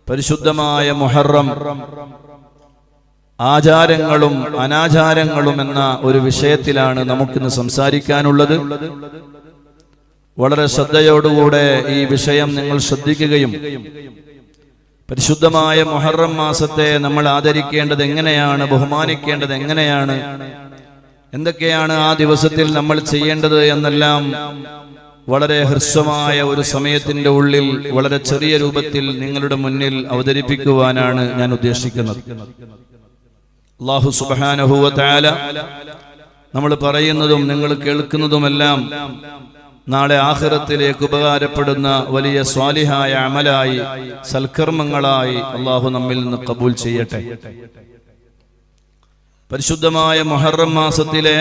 പരിശുദ്ധമായ മുഹറം ആചാരങ്ങളും അനാചാരങ്ങളും എന്ന ഒരു വിഷയത്തിലാണ് നമുക്കിന്ന് സംസാരിക്കാനുള്ളത്. വളരെ ശ്രദ്ധയോടുകൂടെ ഈ വിഷയം നിങ്ങൾ ശ്രദ്ധിക്കുകയും പരിശുദ്ധമായ മുഹറം മാസത്തെ നമ്മൾ ആദരിക്കേണ്ടത് എങ്ങനെയാണ്, ബഹുമാനിക്കേണ്ടത് എങ്ങനെയാണ്, എന്തൊക്കെയാണ് ആ ദിവസത്തിൽ നമ്മൾ ചെയ്യേണ്ടത് എന്നെല്ലാം വളരെ ഹ്രസ്വമായ ഒരു സമയത്തിന്റെ ഉള്ളിൽ വളരെ ചെറിയ രൂപത്തിൽ നിങ്ങളുടെ മുന്നിൽ അവതരിപ്പിക്കുവാനാണ് ഞാൻ ഉദ്ദേശിക്കുന്നത്. അല്ലാഹു സുബ്ഹാനഹു വ തആല നമ്മൾ പറയുന്നതും നിങ്ങൾ കേൾക്കുന്നതുമെല്ലാം നാളെ ആഖിറത്തിലേക്ക് ഉപകാരപ്പെടുന്ന വലിയ സ്വാലിഹായ അമലായി, സൽക്കർമ്മങ്ങളായി അല്ലാഹു നമ്മിൽ നിന്ന് കബൂൽ ചെയ്യട്ടെ. പരിശുദ്ധമായ മുഹറം മാസത്തിലെ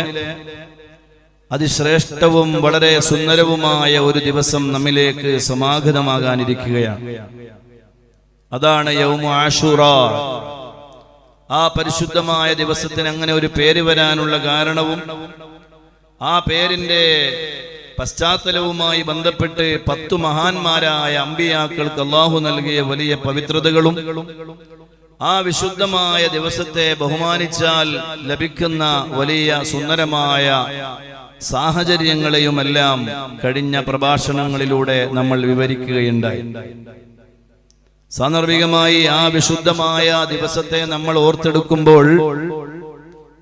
അതിശ്രേഷ്ഠവും വളരെ സുന്ദരവുമായ ഒരു ദിവസം നമ്മിലേക്ക് സമാഗതമാകാനിരിക്കുകയാണ്. അതാണ് യൗമു ആശൂറാ. ആ പരിശുദ്ധമായ ദിവസത്തിന് അങ്ങനെ ഒരു പേര് വരാനുള്ള കാരണവും ആ പേരിന്റെ പശ്ചാത്തലവുമായി ബന്ധപ്പെട്ട് 10 മഹാന്മാരായ അമ്പിയാക്കൾക്ക് അല്ലാഹു നൽകിയ വലിയ പവിത്രതകളും ആ വിശുദ്ധമായ ദിവസത്തെ ബഹുമാനിച്ചാൽ ലഭിക്കുന്ന വലിയ സുന്ദരമായ സാഹചര്യങ്ങളെയുമെല്ലാം കഴിഞ്ഞ പ്രഭാഷണങ്ങളിലൂടെ നമ്മൾ വിവരിക്കുകയുണ്ടായി. സാന്ദർഭികമായി ആ വിശുദ്ധമായ ദിവസത്തെ നമ്മൾ ഓർത്തെടുക്കുമ്പോൾ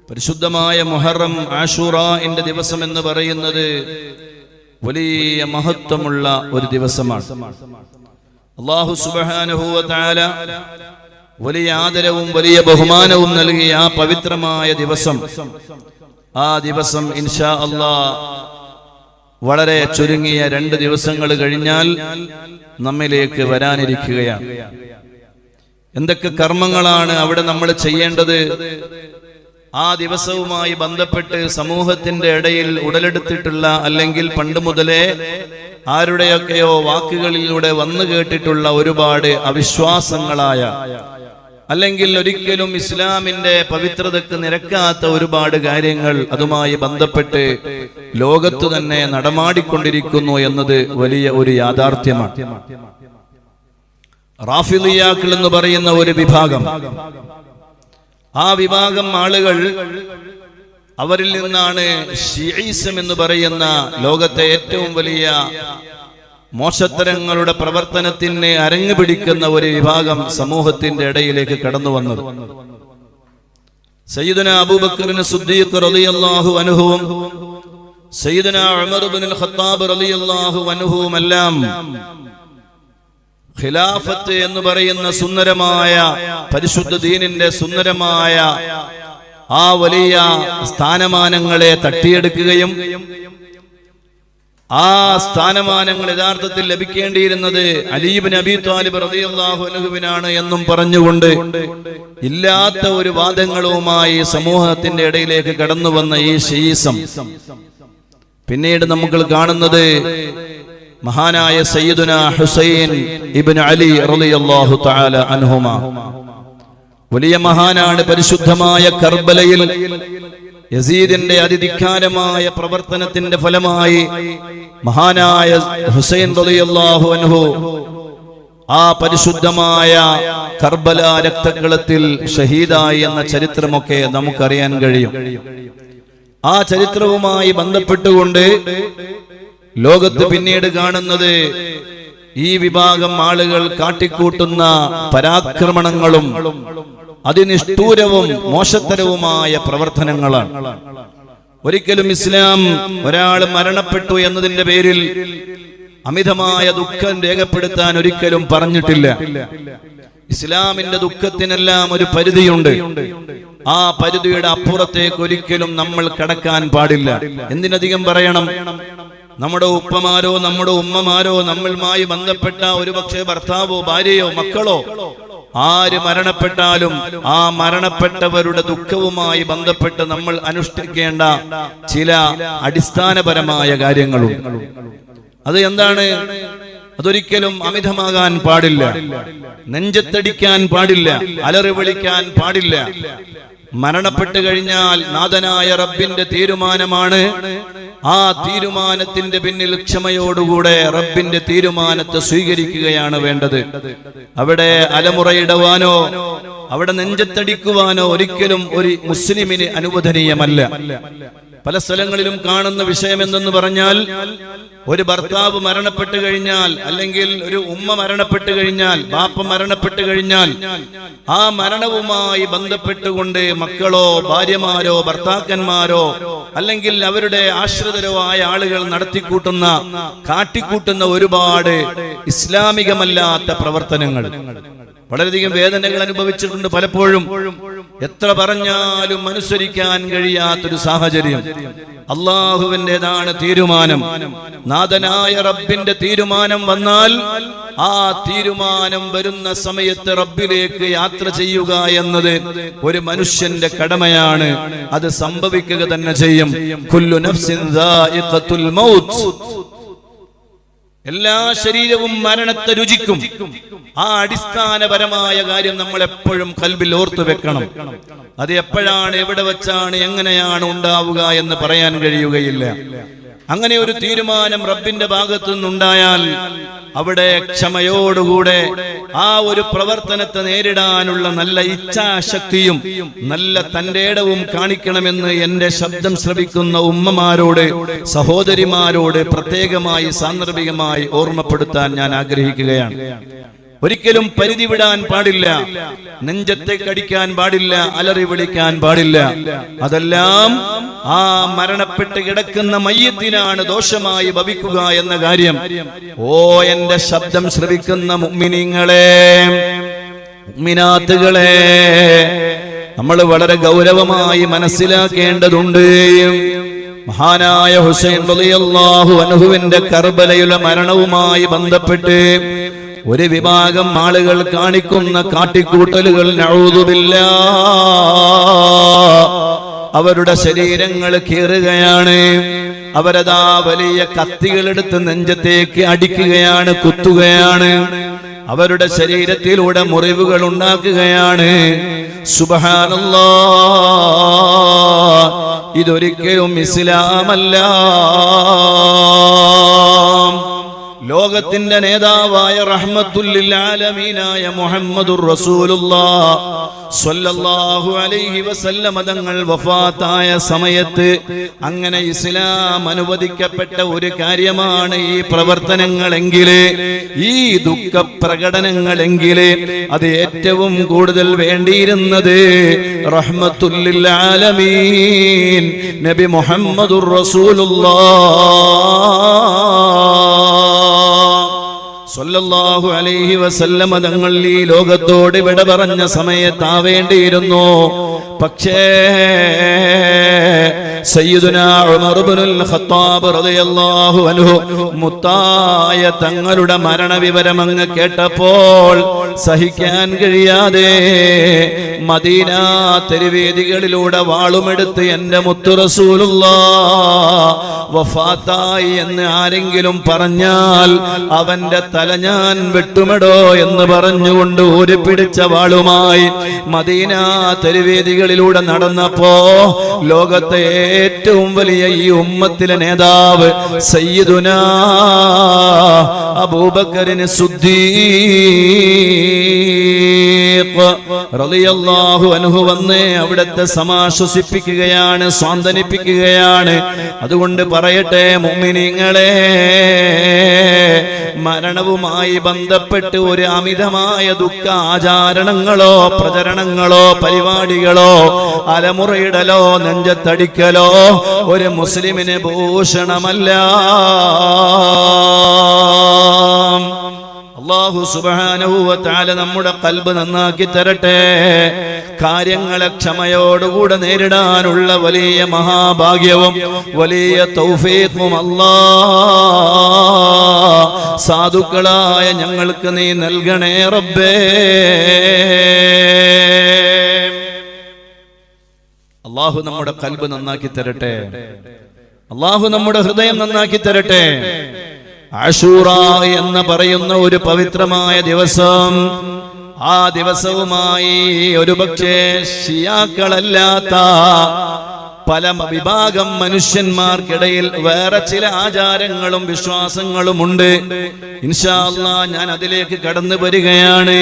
പരിശുദ്ധമായ മുഹറം ആശൂറാന്റെ ദിവസം എന്ന് പറയുന്നത് വലിയ മഹത്വമുള്ള ഒരു ദിവസമാണ്. അല്ലാഹു സുബ്ഹാനഹു വ തആല വലിയ ആദരവും വലിയ ബഹുമാനവും നൽകിയ ആ പവിത്രമായ ദിവസം, ആ ദിവസം ഇൻഷാ അല്ലാഹ് വളരെ ചുരുങ്ങിയ 2 ദിവസങ്ങൾ കഴിഞ്ഞാൽ നമ്മിലേക്ക് വരാനിരിക്കുകയാണ്. എന്തൊക്കെ കർമ്മങ്ങളാണ് അവിടെ നമ്മൾ ചെയ്യേണ്ടത്? ആ ദിവസവുമായി ബന്ധപ്പെട്ട് സമൂഹത്തിന്റെ ഇടയിൽ ഉടലെടുത്തിട്ടുള്ള, അല്ലെങ്കിൽ പണ്ട് മുതലേ ആരുടെയൊക്കെയോ വാക്കുകളിലൂടെ വന്നു കേട്ടിട്ടുള്ള ഒരുപാട് അവിശ്വാസങ്ങളായ, അല്ലെങ്കിൽ ഒരിക്കലും ഇസ്ലാമിന്റെ പവിത്രതയ്ക്ക് നിരക്കാത്ത ഒരുപാട് കാര്യങ്ങൾ അതുമായി ബന്ധപ്പെട്ട് ലോകത്തു തന്നെ നടമാടിക്കൊണ്ടിരിക്കുന്നു എന്നത് വലിയ ഒരു യാഥാർത്ഥ്യമാണ്. റാഫിദിയാക്കൾ എന്ന് പറയുന്ന ഒരു വിഭാഗം, ആ വിഭാഗം ആളുകൾ, അവരിൽ നിന്നാണ് ഷിഈസം എന്ന് പറയുന്ന ലോകത്തെ ഏറ്റവും വലിയ മോശത്തരങ്ങളുടെ പ്രവർത്തനത്തിന് അരങ്ങു പിടിക്കുന്ന ഒരു വിഭാഗം സമൂഹത്തിന്റെ ഇടയിലേക്ക് കടന്നു വന്നത്. സയ്യിദുനാ അബൂബക്കർ സിദ്ദീഖ് റളിയല്ലാഹു അൻഹുവും സയ്യിദുനാ ഉമർ ഇബ്നുൽ ഖത്താബ് റളിയല്ലാഹു അൻഹുവുമെല്ലാം ഖിലാഫത്ത് എന്ന് പറയുന്ന സുന്ദരമായ പരിശുദ്ധ ദീനിന്റെ സുന്ദരമായ ആ വലിയ സ്ഥാനമാനങ്ങളെ തട്ടിയെടുക്കുകയും ആ സ്ഥാനമാനങ്ങൾ യഥാർത്ഥത്തിൽ ലഭിക്കേണ്ടിയിരുന്നത് അലി ഇബ്നു അബീ ത്വാലിബ് റളിയല്ലാഹു അൻഹുവിനാണ് എന്നും പറഞ്ഞുകൊണ്ട് ഇല്ലാത്ത ഒരു വാദങ്ങളുമായി സമൂഹത്തിന്റെ ഇടയിലേക്ക് കടന്നു വന്ന ഈ ഷീസം പിന്നീട് നമ്മൾ കാണുന്നത് മഹാനായ സയ്യിദുനാ ഹുസൈൻ ഇബ്നു അലി റളിയല്ലാഹു തആല അൻഹുമാ, വലിയ മഹാനാണ്. പരിശുദ്ധമായ കർബലയിൽ യസീദിന്റെ അതിധിക്കാരമായ പ്രവർത്തനത്തിന്റെ ഫലമായി മഹാനായ ഹുസൈൻ റളിയല്ലാഹു അൻഹു ആ പരിശുദ്ധമായ കർബല രക്തക്കളത്തിൽ ഷഹീദായി എന്ന ചരിത്രമൊക്കെ നമുക്കറിയാൻ കഴിയും. ആ ചരിത്രവുമായി ബന്ധപ്പെട്ടുകൊണ്ട് ലോകത്ത് പിന്നീട് കാണുന്നത് ഈ വിഭാഗം ആളുകൾ കാട്ടിക്കൂട്ടുന്ന പരാക്രമണങ്ങളും അതിനിഷ്ഠൂരവും മോശത്തരവുമായ പ്രവർത്തനങ്ങളാണ്. ഒരിക്കലും ഇസ്ലാം ഒരാൾ മരണപ്പെട്ടു എന്നതിന്റെ പേരിൽ അമിതമായ ദുഃഖം രേഖപ്പെടുത്താൻ ഒരിക്കലും പറഞ്ഞിട്ടില്ല. ഇസ്ലാമിന്റെ ദുഃഖത്തിനെല്ലാം ഒരു പരിധിയുണ്ട്. ആ പരിധിയുടെ അപ്പുറത്തേക്ക് ഒരിക്കലും നമ്മൾ കടക്കാൻ പാടില്ല. എന്തിനധികം പറയണം, നമ്മുടെ ഉപ്പമാരോ നമ്മുടെ ഉമ്മമാരോ നമ്മളുമായി ബന്ധപ്പെട്ട ഒരുപക്ഷെ ഭർത്താവോ ഭാര്യയോ മക്കളോ ആര് മരണപ്പെട്ടാലും ആ മരണപ്പെട്ടവരുടെ ദുഃഖവുമായി ബന്ധപ്പെട്ട് നമ്മൾ അനുഷ്ഠിക്കേണ്ട ചില അടിസ്ഥാനപരമായ കാര്യങ്ങളുണ്ട്. അത് എന്താണ്? അതൊരിക്കലും അമിതമാകാൻ പാടില്ല, നെഞ്ചത്തടിക്കാൻ പാടില്ല, അലറി വിളിക്കാൻ പാടില്ല. മരണപ്പെട്ടു കഴിഞ്ഞാൽ നാഥനായ റബ്ബിന്റെ തീരുമാനമാണ്. ആ തീരുമാനത്തിന്റെ പിന്നിൽ ക്ഷമയോടുകൂടെ റബ്ബിന്റെ തീരുമാനത്തെ സ്വീകരിക്കുകയാണ് വേണ്ടത്. അവിടെ അലമുറയിടുവാനോ അവിടെ നെഞ്ചത്തടിക്കുവാനോ ഒരിക്കലും ഒരു മുസ്ലിമിന് അനുവദനീയമല്ല. പല സ്ഥലങ്ങളിലും കാണുന്ന വിഷയം എന്തെന്ന് പറഞ്ഞാൽ, ഒരു ഭർത്താവ് മരണപ്പെട്ടു കഴിഞ്ഞാൽ, അല്ലെങ്കിൽ ഒരു ഉമ്മ മരണപ്പെട്ടു കഴിഞ്ഞാൽ, ബാപ്പ മരണപ്പെട്ടു കഴിഞ്ഞാൽ, ആ മരണവുമായി ബന്ധപ്പെട്ടുകൊണ്ട് മക്കളോ ഭാര്യമാരോ ഭർത്താക്കന്മാരോ അല്ലെങ്കിൽ അവരുടെ ആശ്രിതരോ ആയ ആളുകൾ കാട്ടിക്കൂട്ടുന്ന ഒരുപാട് ഇസ്ലാമികമല്ലാത്ത പ്രവർത്തനങ്ങൾ. വളരെയധികം വേദനകൾ അനുഭവിച്ചിട്ടുണ്ട് പലപ്പോഴും. എത്ര പറഞ്ഞാലും അനുസരിക്കാൻ കഴിയാത്തൊരു സാഹചര്യം. അള്ളാഹുവിൻ്റെതാണ് തീരുമാനം. നാഥനായ റബ്ബിന്റെ തീരുമാനം വന്നാൽ ആ തീരുമാനം വരുന്ന സമയത്ത് റബ്ബിലേക്ക് യാത്ര ചെയ്യുക എന്നത് ഒരു മനുഷ്യന്റെ കടമയാണ്. അത് സംഭവിക്കുക തന്നെ ചെയ്യും. കുല്ലു നഫ്സിൻ ദാഇഖത്തുൽ മൗത്ത്, എല്ലാ ശരീരവും മരണത്തെ രുചിക്കും. ആ അടിസ്ഥാനപരമായ കാര്യം നമ്മൾ എപ്പോഴും ഖൽബിൽ ഓർത്തു വെക്കണം. അത് എപ്പോഴാണ്, എവിടെ വെച്ചാണ്, എങ്ങനെയാണ് ഉണ്ടാവുക എന്ന് പറയാൻ കഴിയുകയില്ല. അങ്ങനെ ഒരു തീരുമാനം റബ്ബിന്റെ ഭാഗത്തു നിന്നുണ്ടായാൽ അവിടെ ക്ഷമയോടുകൂടെ ആ ഒരു പ്രവർത്തനത്തെ നേരിടാനുള്ള നല്ല ഇച്ഛാശക്തിയും നല്ല തന്റെ ഇടവും കാണിക്കണമെന്ന് എന്റെ ശബ്ദം ശ്രവിക്കുന്ന ഉമ്മമാരോട്, സഹോദരിമാരോട് പ്രത്യേകമായി സാന്ദർഭികമായി ഓർമ്മപ്പെടുത്താൻ ഞാൻ ആഗ്രഹിക്കുകയാണ്. ഒരിക്കലും പരിധി വിടാൻ പാടില്ല, നെഞ്ചത്തെ കടിക്കാൻ പാടില്ല, അലറി വിളിക്കാൻ പാടില്ല. അതെല്ലാം ആ മരണപ്പെട്ട് കിടക്കുന്ന മയ്യത്തിനാണ് ദോഷമായി ഭവിക്കുക എന്ന കാര്യം ഓ എന്റെ ശബ്ദം ശ്രവിക്കുന്ന മുഅ്മിനീങ്ങളെ, മുഅ്മിനാത്തുകളെ, നമ്മൾ വളരെ ഗൗരവമായി മനസ്സിലാക്കേണ്ടതുണ്ട്. മഹാനായ ഹുസൈൻ റളിയല്ലാഹു അൻഹുവിന്റെ കർബലയിലെ മരണവുമായി ബന്ധപ്പെട്ട് ഒരു വിഭാഗം ആളുകൾ കാണിക്കുന്ന കാട്ടിക്കൂട്ടലുകൾ, നഊദു ബില്ലാഹ്, അവരുടെ ശരീരങ്ങൾ കീറുകയാണ്. അവരതാ വലിയ കത്തികളെടുത്ത് നെഞ്ചത്തേക്ക് അടിക്കുകയാണ്, കുത്തുകയാണ്. അവരുടെ ശരീരത്തിലൂടെ മുറിവുകൾ ഉണ്ടാക്കുകയാണ്. സുബ്ഹാനല്ലാഹ്, ഇതൊരിക്കലും ഇസ്ലാമല്ല. ലോകത്തിന്റെ നേതാവായ റഹ്മത്തുൽ ലിൽ ആലമീനായ മുഹമ്മദുർ റസൂലുള്ളാഹ് സ്വല്ലല്ലാഹു അലൈഹി വസല്ലം തങ്ങൾ വഫാത്തായ സമയത്ത് അങ്ങനെ ഇസ്ലാം അനുവദിക്കപ്പെട്ട ഒരു കാര്യമാണ് ഈ പ്രവർത്തനങ്ങളെങ്കിൽ, ഈ ദുഃഖ പ്രകടനങ്ങളെങ്കിൽ അത് ഏറ്റവും കൂടുതൽ വേണ്ടിയിരുന്നത് റഹ്മത്തുൽ ലിൽ ആലമീൻ നബി മുഹമ്മദുർ റസൂലുള്ളാഹ് സ്വല്ലല്ലാഹു അലൈഹി വസല്ലം തങ്ങൾ ഈ ലോകത്തോട് വിട പറഞ്ഞ സമയത്താവേണ്ടിയിരുന്നു. പക്ഷേ സയ്യിദുനാ ഉമർ ഇബ്നുൽ ഖത്താബ് റളിയല്ലാഹു അൻഹു മുത്തായ തങ്ങളുടെ മരണവിവരം അങ്ങ് കേട്ടപ്പോൾ സഹിക്കാൻ കഴിയാതെ മദീന തെരുവേദികളിലൂടെ വാളുമെടുത്ത് എന്റെ മുത്തു റസൂലുള്ളാഹ് വഫാത്തായി എന്ന് ആരെങ്കിലും പറഞ്ഞാൽ അവന്റെ തല ഞാൻ വെട്ടുമെടോ എന്ന് പറഞ്ഞുകൊണ്ട് ഊരിപ്പിടിച്ച വാളുമായി മദീന തെരുവേദികളിലൂടെ നടന്നപ്പോ ലോകത്തെ ഏറ്റവും വലിയ ഈ ഉമ്മത്തിലെ നേതാവ് സയ്യിദുനാ അബൂബക്കറിന് സിദ്ദീഖ് റളിയല്ലാഹു അൻഹു വന്ന് അവിടത്തെ സമാശ്വസിപ്പിക്കുകയാണ്, സാന്ത്വനിപ്പിക്കുകയാണ്. അതുകൊണ്ട് പറയട്ടെ മുഅ്മിനീങ്ങളെ, മരണവുമായി ബന്ധപ്പെട്ട് ഒരു അമിതമായ ദുഃഖ ആചാരണങ്ങളോ പ്രചരണങ്ങളോ പരിപാടികളോ അലമുറയിടലോ നെഞ്ചത്തടിക്കലോ ഒരു മുസ്ലിമിന് ഭൂഷണമല്ല. അല്ലാഹു സുബ്ഹാനഹു വ തആല നമ്മുടെ ഖൽബ് നന്നാക്കി തരട്ടെ. കാര്യങ്ങളെ ക്ഷമയോടുകൂടെ നേരിടാനുള്ള വലിയ മഹാഭാഗ്യവും വലിയ തൗഫീഖും അല്ലാഹ് സാധുക്കളായ ഞങ്ങൾക്ക് നീ നൽകണേ റബ്ബേ. അല്ലാഹു നമ്മുടെ ഖൽബ് നന്നാക്കി തരട്ടെ. അല്ലാഹു നമ്മുടെ ഹൃദയം നന്നാക്കി തരട്ടെ. ആശൂറ എന്ന് പറയുന്ന ഒരു പവിത്രമായ ദിവസം, ആ ദിവസവുമായി ഒരുപക്ഷേ ഷിയാക്കളല്ലാത്ത പല വിഭാഗം മനുഷ്യന്മാർക്കിടയിൽ വേറെ ചില ആചാരങ്ങളും വിശ്വാസങ്ങളുമുണ്ട്. ഇൻഷാ അല്ലാഹ് ഞാൻ അതിലേക്ക് കടന്നു വരികയാണ്.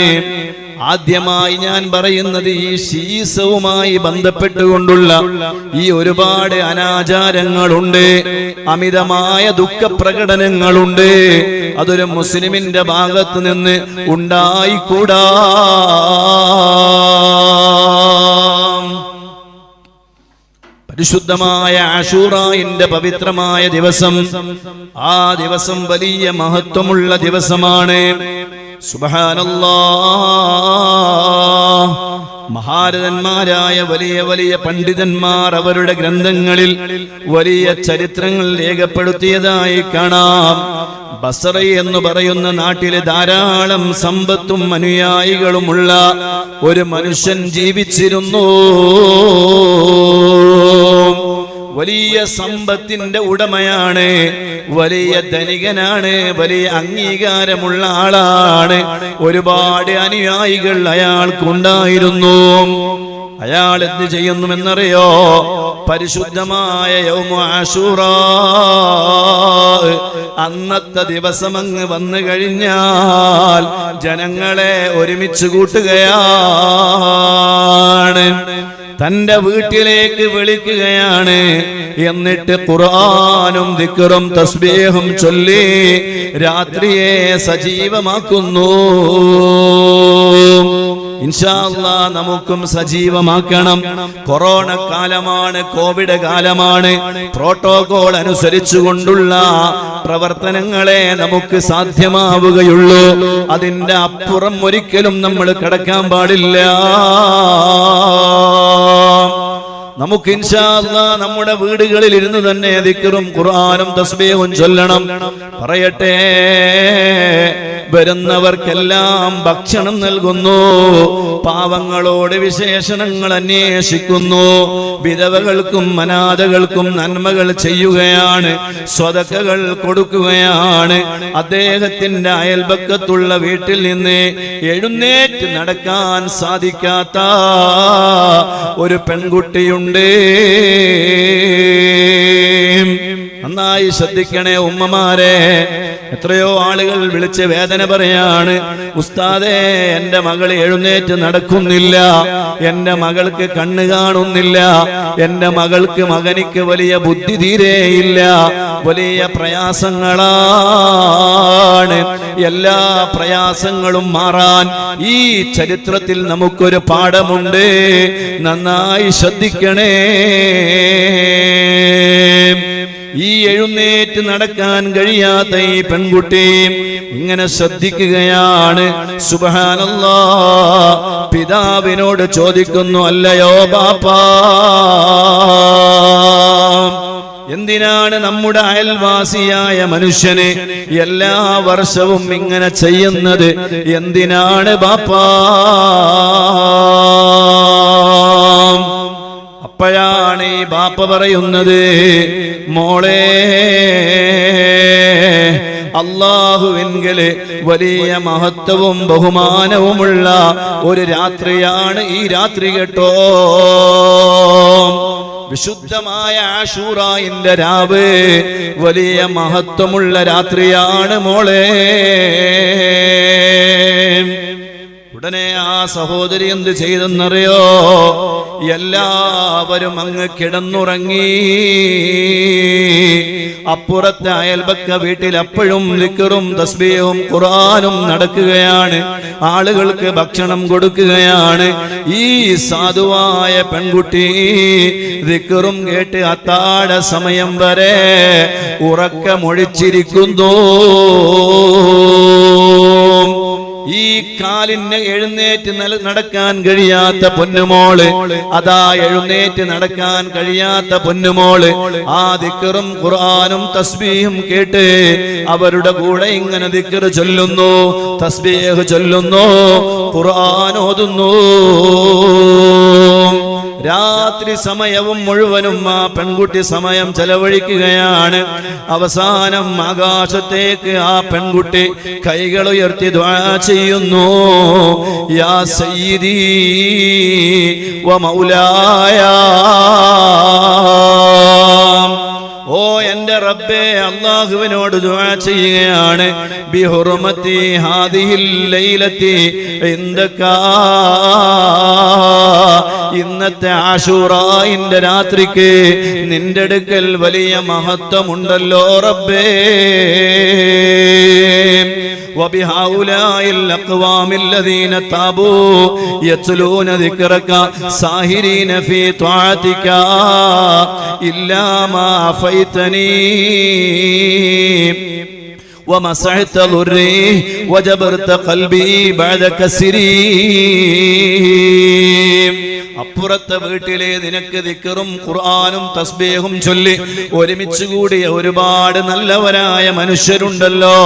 ആദ്യമായി ഞാൻ പറയുന്നത് ഈ ശീസവുമായി ബന്ധപ്പെട്ടുകൊണ്ടുള്ള ഈ ഒരുപാട് അനാചാരങ്ങളുണ്ട്, അമിതമായ ദുഃഖപ്രകടനങ്ങളുണ്ട്. അതൊരു മുസ്ലിമിന്റെ ഭാഗത്ത് നിന്ന് ഉണ്ടായിക്കൂടാ. പരിശുദ്ധമായ ആശൂറായിന്റെ പവിത്രമായ ദിവസം, ആ ദിവസം വലിയ മഹത്വമുള്ള ദിവസമാണ്. സുബ്ഹാനല്ലാഹ്. മഹാരഥന്മാരായ വലിയ വലിയ പണ്ഡിതന്മാർ അവരുടെ ഗ്രന്ഥങ്ങളിൽ വലിയ ചരിത്രങ്ങൾ രേഖപ്പെടുത്തിയതായി കാണാം. ബസറ എന്ന് പറയുന്ന നാട്ടിലെ ധാരാളം സമ്പത്തും അനുയായികളുമുള്ള ഒരു മനുഷ്യൻ ജീവിച്ചിരുന്നു. വലിയ സമ്പത്തിന്റെ ഉടമയാണ്, വലിയ ധനികനാണ്, വലിയ അംഗീകാരമുള്ള ആളാണ്. ഒരുപാട് അനുയായികൾ അയാൾക്കുണ്ടായിരുന്നു. അയാൾ എന്ത് ചെയ്യുന്നുവെന്നറിയോ? പരിശുദ്ധമായ യൗമു ആശൂറാ, അന്നത്തെ ദിവസം അങ്ങ് വന്നു കഴിഞ്ഞാൽ ജനങ്ങളെ ഒരുമിച്ച് കൂട്ടുകയാണ്, തന്റെ വീട്ടിലേക്ക് വിളിക്കുകയാണ്. എന്നിട്ട് ഖുർആനും ദിക്റും തസ്ബീഹും ചൊല്ലി രാത്രിയെ സജീവമാക്കുന്നു. ഇൻഷാ അല്ലാഹ് നമുക്കും സജീവമാക്കണം. കൊറോണ കാലമാണ്, കോവിഡ് കാലമാണ്. പ്രോട്ടോകോൾ അനുസരിച്ചുകൊണ്ടുള്ള പ്രവർത്തനങ്ങളെ നമുക്ക് സാധ്യമാവുകയുള്ളൂ. അതിന്റെ അപ്പുറം ഒരിക്കലും നമ്മൾ കടക്കാൻ പാടില്ല. നമുക്ക് ഇൻഷാ അല്ലാഹ് നമ്മുടെ വീടുകളിൽ ഇരുന്ന് തന്നെ ദിക്റും ഖുർആനും തസ്ബീഹും ചൊല്ലണം. പറയട്ടെ, വരുന്നവർക്കെല്ലാം ഭക്ഷണം നൽകുന്നു, പാവങ്ങളോട് വിശേഷണങ്ങൾ അന്വേഷിക്കുന്നു, വിധവകൾക്കും അനാഥകൾക്കും നന്മകൾ ചെയ്യുകയാണ്, സ്വതക്കകൾ കൊടുക്കുകയാണ്. അദ്ദേഹത്തിന്റെ അയൽപക്കത്തുള്ള വീട്ടിൽ നിന്ന് എഴുന്നേറ്റ് നടക്കാൻ സാധിക്കാത്ത ഒരു പെൺകുട്ടിയുണ്ട്. നന്നായി ശ്രദ്ധിക്കണേ ഉമ്മമാരെ. എത്രയോ ആളുകൾ വിളിച്ച് വേദന പറയാണ്, ഉസ്താദേ എന്റെ മകൾ എഴുന്നേറ്റ് നടക്കുന്നില്ല, എന്റെ മകൾക്ക് കണ്ണ് കാണുന്നില്ല, എന്റെ മകൾക്ക് മകനിക്ക് വലിയ ബുദ്ധി തീരെയില്ല, വലിയ പ്രയാസങ്ങളാണ്. എല്ലാ പ്രയാസങ്ങളും മാറാൻ ഈ ചരിത്രത്തിൽ നമുക്കൊരു പാഠമുണ്ട്. നന്നായി ശ്രദ്ധിക്കണേ. ഈ എഴുന്നേറ്റ് നടക്കാൻ കഴിയാത്ത ഈ പെൺകുട്ടി ഇങ്ങനെ ശ്രദ്ധിക്കുകയാണ്. സുബ്ഹാനല്ലാഹ്. പിതാവിനോട് ചോദിക്കുന്നു, അല്ലയോ ബാപ്പാ, എന്തിനാണ് നമ്മുടെ അയൽവാസിയായ മനുഷ്യനെ എല്ലാ വർഷവും ഇങ്ങനെ ചെയ്യുന്നത്? എന്തിനാണ് ബാപ്പാ? അപ്പോഴാണ് ഈ ബാപ്പ പറയുന്നത്, മോളെ, അല്ലാഹുവിൻകല് വലിയ മഹത്വവും ബഹുമാനവുമുള്ള ഒരു രാത്രിയാണ് ഈ രാത്രി കേട്ടോ. വിശുദ്ധമായ ആശൂറായിന്റെ രാവ് വലിയ മഹത്വമുള്ള രാത്രിയാണ് മോളെ. ഉടനെ ആ സഹോദരി എന്ത് ചെയ്തെന്നറിയോ? എല്ലാവരും അങ്ങ് കിടന്നുറങ്ങി. അപ്പുറത്തെ അയൽപക്ക വീട്ടിൽ അപ്പോഴും ദിക്റും തസ്ബീഹും ഖുർആനും നടക്കുകയാണ്. ആളുകൾക്ക് ഭക്ഷണം കൊടുക്കുകയാണ്. ഈ സാധുവായ പെൺകുട്ടി ദിക്റും കേട്ട് അത്താഴ സമയം വരെ ഉറക്കമൊഴിച്ചിരിക്കുന്നു. ഈ കാലിന് എഴുന്നേറ്റ് നടക്കാൻ കഴിയാത്ത പൊന്നുമോള്, അതാ എഴുന്നേറ്റ് നടക്കാൻ കഴിയാത്ത പൊന്നുമോള് ആ ദിക്റും ഖുർആനും തസ്ബീഹും കേട്ട് അവരുടെ കൂടെ ഇങ്ങനെ ദിക്ർ ചൊല്ലുന്നു, തസ്ബീഹ് ചൊല്ലുന്നു, ഖുർആൻ ഓതുന്നു. രാത്രി സമയവും മുഴുവനും ആ പെൺകുട്ടി സമയം ചെലവഴിക്കുകയാണ്. അവസാനം ആകാശത്തേക്ക് ആ പെൺകുട്ടി കൈകൾ ഉയർത്തി ദുആ ചെയ്യുന്നു, യാ സയ്യിദി വ മൗലായ, എൻ്റെ റബ്ബേ അല്ലാഹുവിനോട് ദുആ ചെയ്യുകയാണ് ബിഹുർമത്തി ഹാദിഹിൽ ലൈലത്തി ഇൻദക ഇന്നത്തെ ആശൂറായിന്റെ രാത്രിക്ക് നിന്റെ അടുക്കൽ വലിയ മഹത്വമുണ്ടല്ലോ റബ്ബേ وبهؤلاء الأقوام الذين تابوا يتلون ذكرك ساهرين في طاعتك إلا ما عفيتني ومسحت ضري وجبرت قلبي بعد كسري അപ്പുറത്തെ വീട്ടിലെ നിനക്ക് ദിക്റും ഖുർആനും തസ്ബീഹും ചൊല്ലി ഒരുമിച്ച് കൂടിയ ഒരുപാട് നല്ലവരായ മനുഷ്യരുണ്ടല്ലോ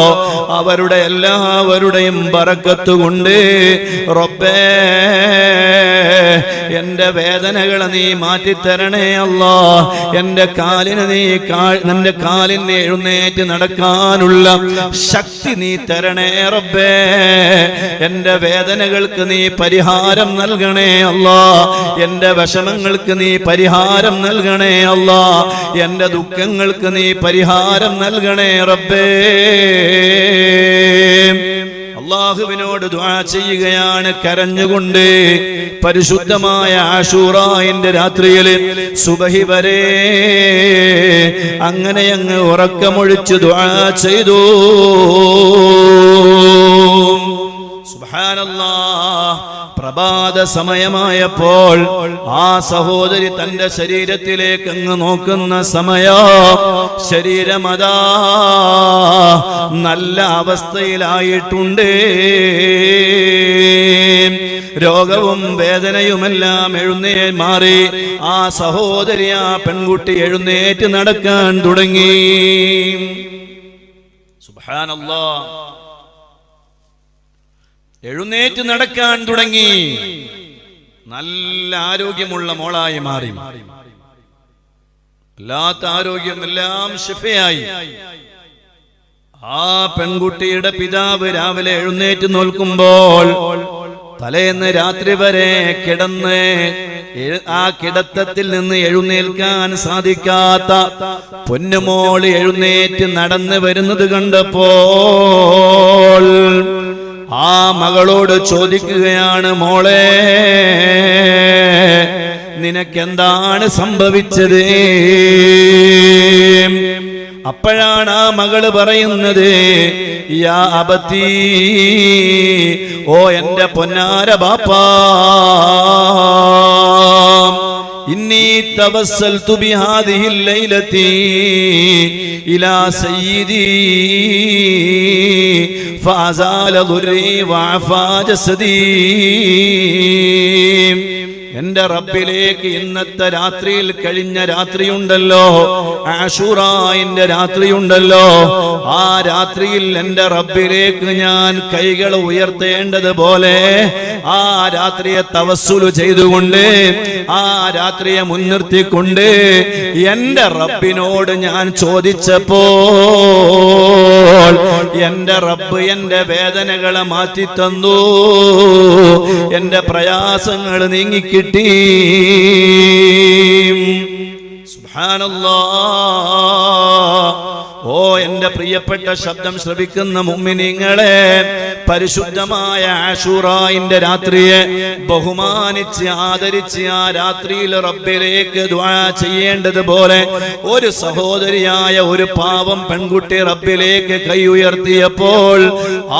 അവരുടെ എല്ലാവരുടെയും ബറക്കത്ത് കൊണ്ട് റബ്ബേ എൻ്റെ വേദനകളെ നീ മാറ്റിത്തരണേ അല്ലാ എൻ്റെ കാലിന് നീ നിന്റെ കാലിന് എഴുന്നേറ്റ് നടക്കാനുള്ള ശക്തി നീ തരണേ റബ്ബേ എൻ്റെ വേദനകൾക്ക് നീ പരിഹാരം നൽകണേ അല്ലാ എന്റെ വിഷമങ്ങൾക്ക് നീ പരിഹാരം നൽകണേ അല്ലാ എന്റെ ദുഃഖങ്ങൾക്ക് നീ പരിഹാരം നൽകണേ റബ്ബേ അല്ലാഹുവിനോട് ദുആ ചെയ്യുകയാണ് കരഞ്ഞുകൊണ്ട് പരിശുദ്ധമായ ആശൂറായിന്റെ രാത്രിയിൽ സുബഹി വരെ അങ്ങനെ അങ്ങ് ഉറക്കമൊഴിച്ച് ദുആ ചെയ്തു സുബ്ഹാനല്ലാഹ് പ്രഭാത സമയമായപ്പോൾ ആ സഹോദരി തന്റെ ശരീരത്തിലേക്ക് അങ്ങ് നോക്കുന്ന സമയം ശരീരമതാ നല്ല അവസ്ഥയിലായിട്ടുണ്ട് രോഗവും വേദനയുമെല്ലാം മാറി ആ സഹോദരി ആ പെൺകുട്ടി എഴുന്നേറ്റ് നടക്കാൻ തുടങ്ങി സുബ്ഹാനല്ലാഹ് എഴുന്നേറ്റ് നടക്കാൻ തുടങ്ങി നല്ല ആരോഗ്യമുള്ള മോളായി മാറി അല്ലാത്ത ആരോഗ്യമെല്ലാം ശിഫയായി ആ പെൺകുട്ടിയുടെ പിതാവ് രാവിലെ എഴുന്നേറ്റ് നോക്കുമ്പോൾ തലേന്ന് രാത്രി വരെ കിടന്ന് ആ കിടത്തത്തിൽ നിന്ന് എഴുന്നേൽക്കാൻ സാധിക്കാത്ത പൊന്നുമോള് എഴുന്നേറ്റ് നടന്നു വരുന്നത് കണ്ടപ്പോൾ ആ മകളോട് ചോദിക്കുകയാണ് മോളെ നിനക്കെന്താണ് സംഭവിച്ചത് അപ്പോഴാണ് ആ മകള് പറയുന്നത് യാ അബത്തി ഓ എന്റെ പൊന്നാര ബാപ്പാ ഇന്നി തവസ്സൽതു ബിഹാദിഹിൽ ലൈലതി ഇലാ സയ്യിദി ഫഅസാല ദുർരി വഅഫാ ജസദി എന്റെ റബ്ബിലേക്ക് ഇന്നത്തെ രാത്രിയിൽ കഴിഞ്ഞ രാത്രിയുണ്ടല്ലോ ആശൂറായിന്റെ രാത്രിയുണ്ടല്ലോ ആ രാത്രിയിൽ എന്റെ റബ്ബിലേക്ക് ഞാൻ കൈകൾ ഉയർത്തേണ്ടതുപോലെ ആ രാത്രിയെ തവസ്സുൽ ചെയ്തുകൊണ്ട് ആ രാത്രിയെ മുൻനിർത്തിക്കൊണ്ട് എന്റെ റബ്ബിനോട് ഞാൻ ചോദിച്ചപ്പോൾ എന്റെ റബ്ബ് എന്റെ വേദനകളെ മാറ്റി തന്നു എന്റെ പ്രയാസങ്ങൾ നീങ്ങിക്കിട്ടി സുബ്ഹാനല്ലാഹ് ഓ എന്റെ പ്രിയപ്പെട്ട ശബ്ദം ശ്രവിക്കുന്ന മുഅ്മിനീങ്ങളെ പരിശുദ്ധമായ ആശൂറായിന്റെ രാത്രിയെ ബഹുമാനിച്ച് ആദരിച്ച് ആ രാത്രിയിൽ റബ്ബിലേക്ക് ദുആ ചെയ്യേണ്ടതുപോലെ ഒരു സഹോദരിയായ ഒരു പാവം പെൺകുട്ടി റബ്ബിലേക്ക് കൈ ഉയർത്തിയപ്പോൾ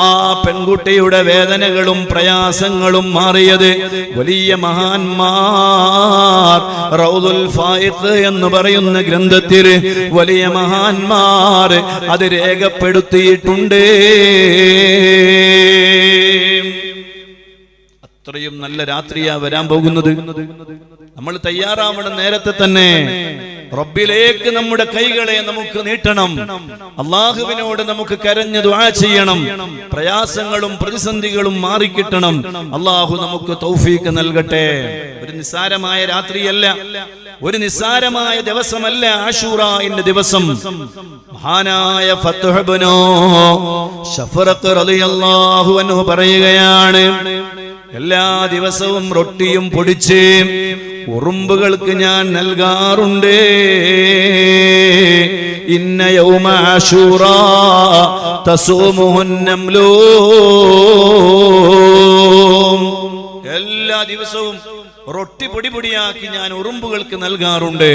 ആ പെൺകുട്ടിയുടെ വേദനകളും പ്രയാസങ്ങളും മാറിയത് വലിയ മഹാന്മാർ റൗദുൽ ഫായിഖ് എന്ന് പറയുന്ന ഗ്രന്ഥത്തിൽ വലിയ മഹാന്മാർ അത് രേഖപ്പെടുത്തിയിട്ടുണ്ട് അത്രയും നല്ല രാത്രിയാ വരാൻ പോകുന്നത് നമ്മൾ തയ്യാറാവണം നേരത്തെ തന്നെ റബ്ബിലേക്ക് നമ്മുടെ കൈകളെ നമുക്ക് നീട്ടണം അല്ലാഹുവിനോട് നമുക്ക് കരഞ്ഞു ദുആ ചെയ്യണം പ്രയാസങ്ങളും പ്രതിസന്ധികളും മാറിക്കിട്ടണം അല്ലാഹു നമുക്ക് തൗഫീഖ് നൽകട്ടെ ഒരു നിസ്സാരമായ രാത്രിയല്ല ഒരു നിസ്സാരമായ ദിവസമല്ല ആശൂറായിന്റെ ദിവസം മഹാനായ ഫത്ഹ് ഇബ്നു ശഫറഖ് റളിയല്ലാഹു അൻഹു പറയുകയാണ് എല്ലാ ദിവസവും റൊട്ടിയും പൊടിച്ച് ഉറുമ്പുകൾക്ക് ഞാൻ നൽകാറുണ്ട് ഇന്ന യൗമ ആശൂറാ തസൂമുഹുൻ നംലൂ. എല്ലാ ദിവസവും റൊട്ടി പൊടി പൊടിയാക്കി ഞാൻ ഉറുമ്പുകൾക്ക് നൽകാറുണ്ട്.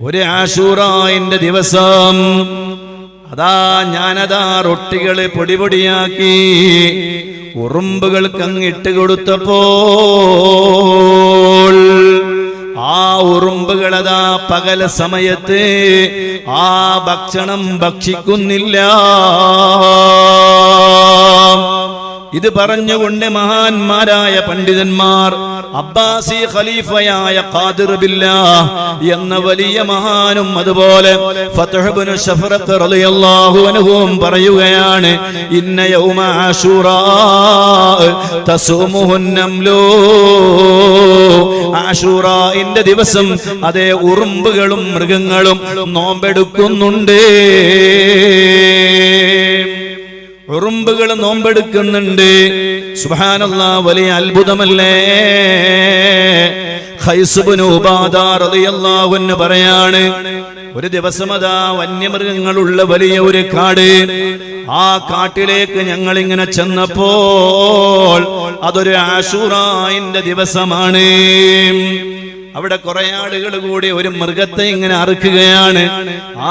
ഒരു ആശൂറായിന്റെ ദിവസം അതാ ഞാനതാ റൊട്ടികളെ പൊടി പൊടിയാക്കി ഉറുമ്പുകൾക്ക് അങ്ങിട്ട് കൊടുത്തപ്പോൾ ആ ഉറുമ്പുകളതാ പകല സമയത്ത് ആ ഭക്ഷണം ഭക്ഷിക്കുന്നില്ല. ഇത് പറഞ്ഞുകൊണ്ട് മഹാന്മാരായ പണ്ഡിതന്മാർ അബ്ബാസി ഖലീഫയായ ഖാദിർ ബില്ലാഹ് എന്ന വലിയ മഹാനും അതുപോലെ ഫത്ഹ് ഇബ്നു ശഫറത്ത് റളിയല്ലാഹു അൻഹുവും പറയുകയാണ്, ഇന്ന യൗമ ആശൂറാ തസൂമുഹുൻ നംലൂ. ആശൂറായിന്റെ ദിവസം അതേ ഉറുമ്പുകളും മൃഗങ്ങളും നോമ്പെടുക്കുന്നുണ്ട്. ഉറുമ്പുകൾ നോമ്പെടുക്കുന്നുണ്ട്. സുബ്ഹാനല്ലാഹ്, വലിയ അത്ഭുതമല്ലേ? ഖൈസ് ഇബ്നു ഉബാദ റളിയല്ലാഹു അൻഹു പറയാണ്, ഒരു ദിവസം അതാ വന്യമൃഗങ്ങളുള്ള വലിയ ഒരു കാട്, ആ കാട്ടിലേക്ക് ഞങ്ങൾ ഇങ്ങനെ ചെന്നപ്പോൾ അതൊരു ആശൂറായിന്റെ ദിവസമാണ്. അവിടെ കുറെ ആളുകൾ കൂടി ഒരു മൃഗത്തെ ഇങ്ങനെ അറുക്കുകയാണ്.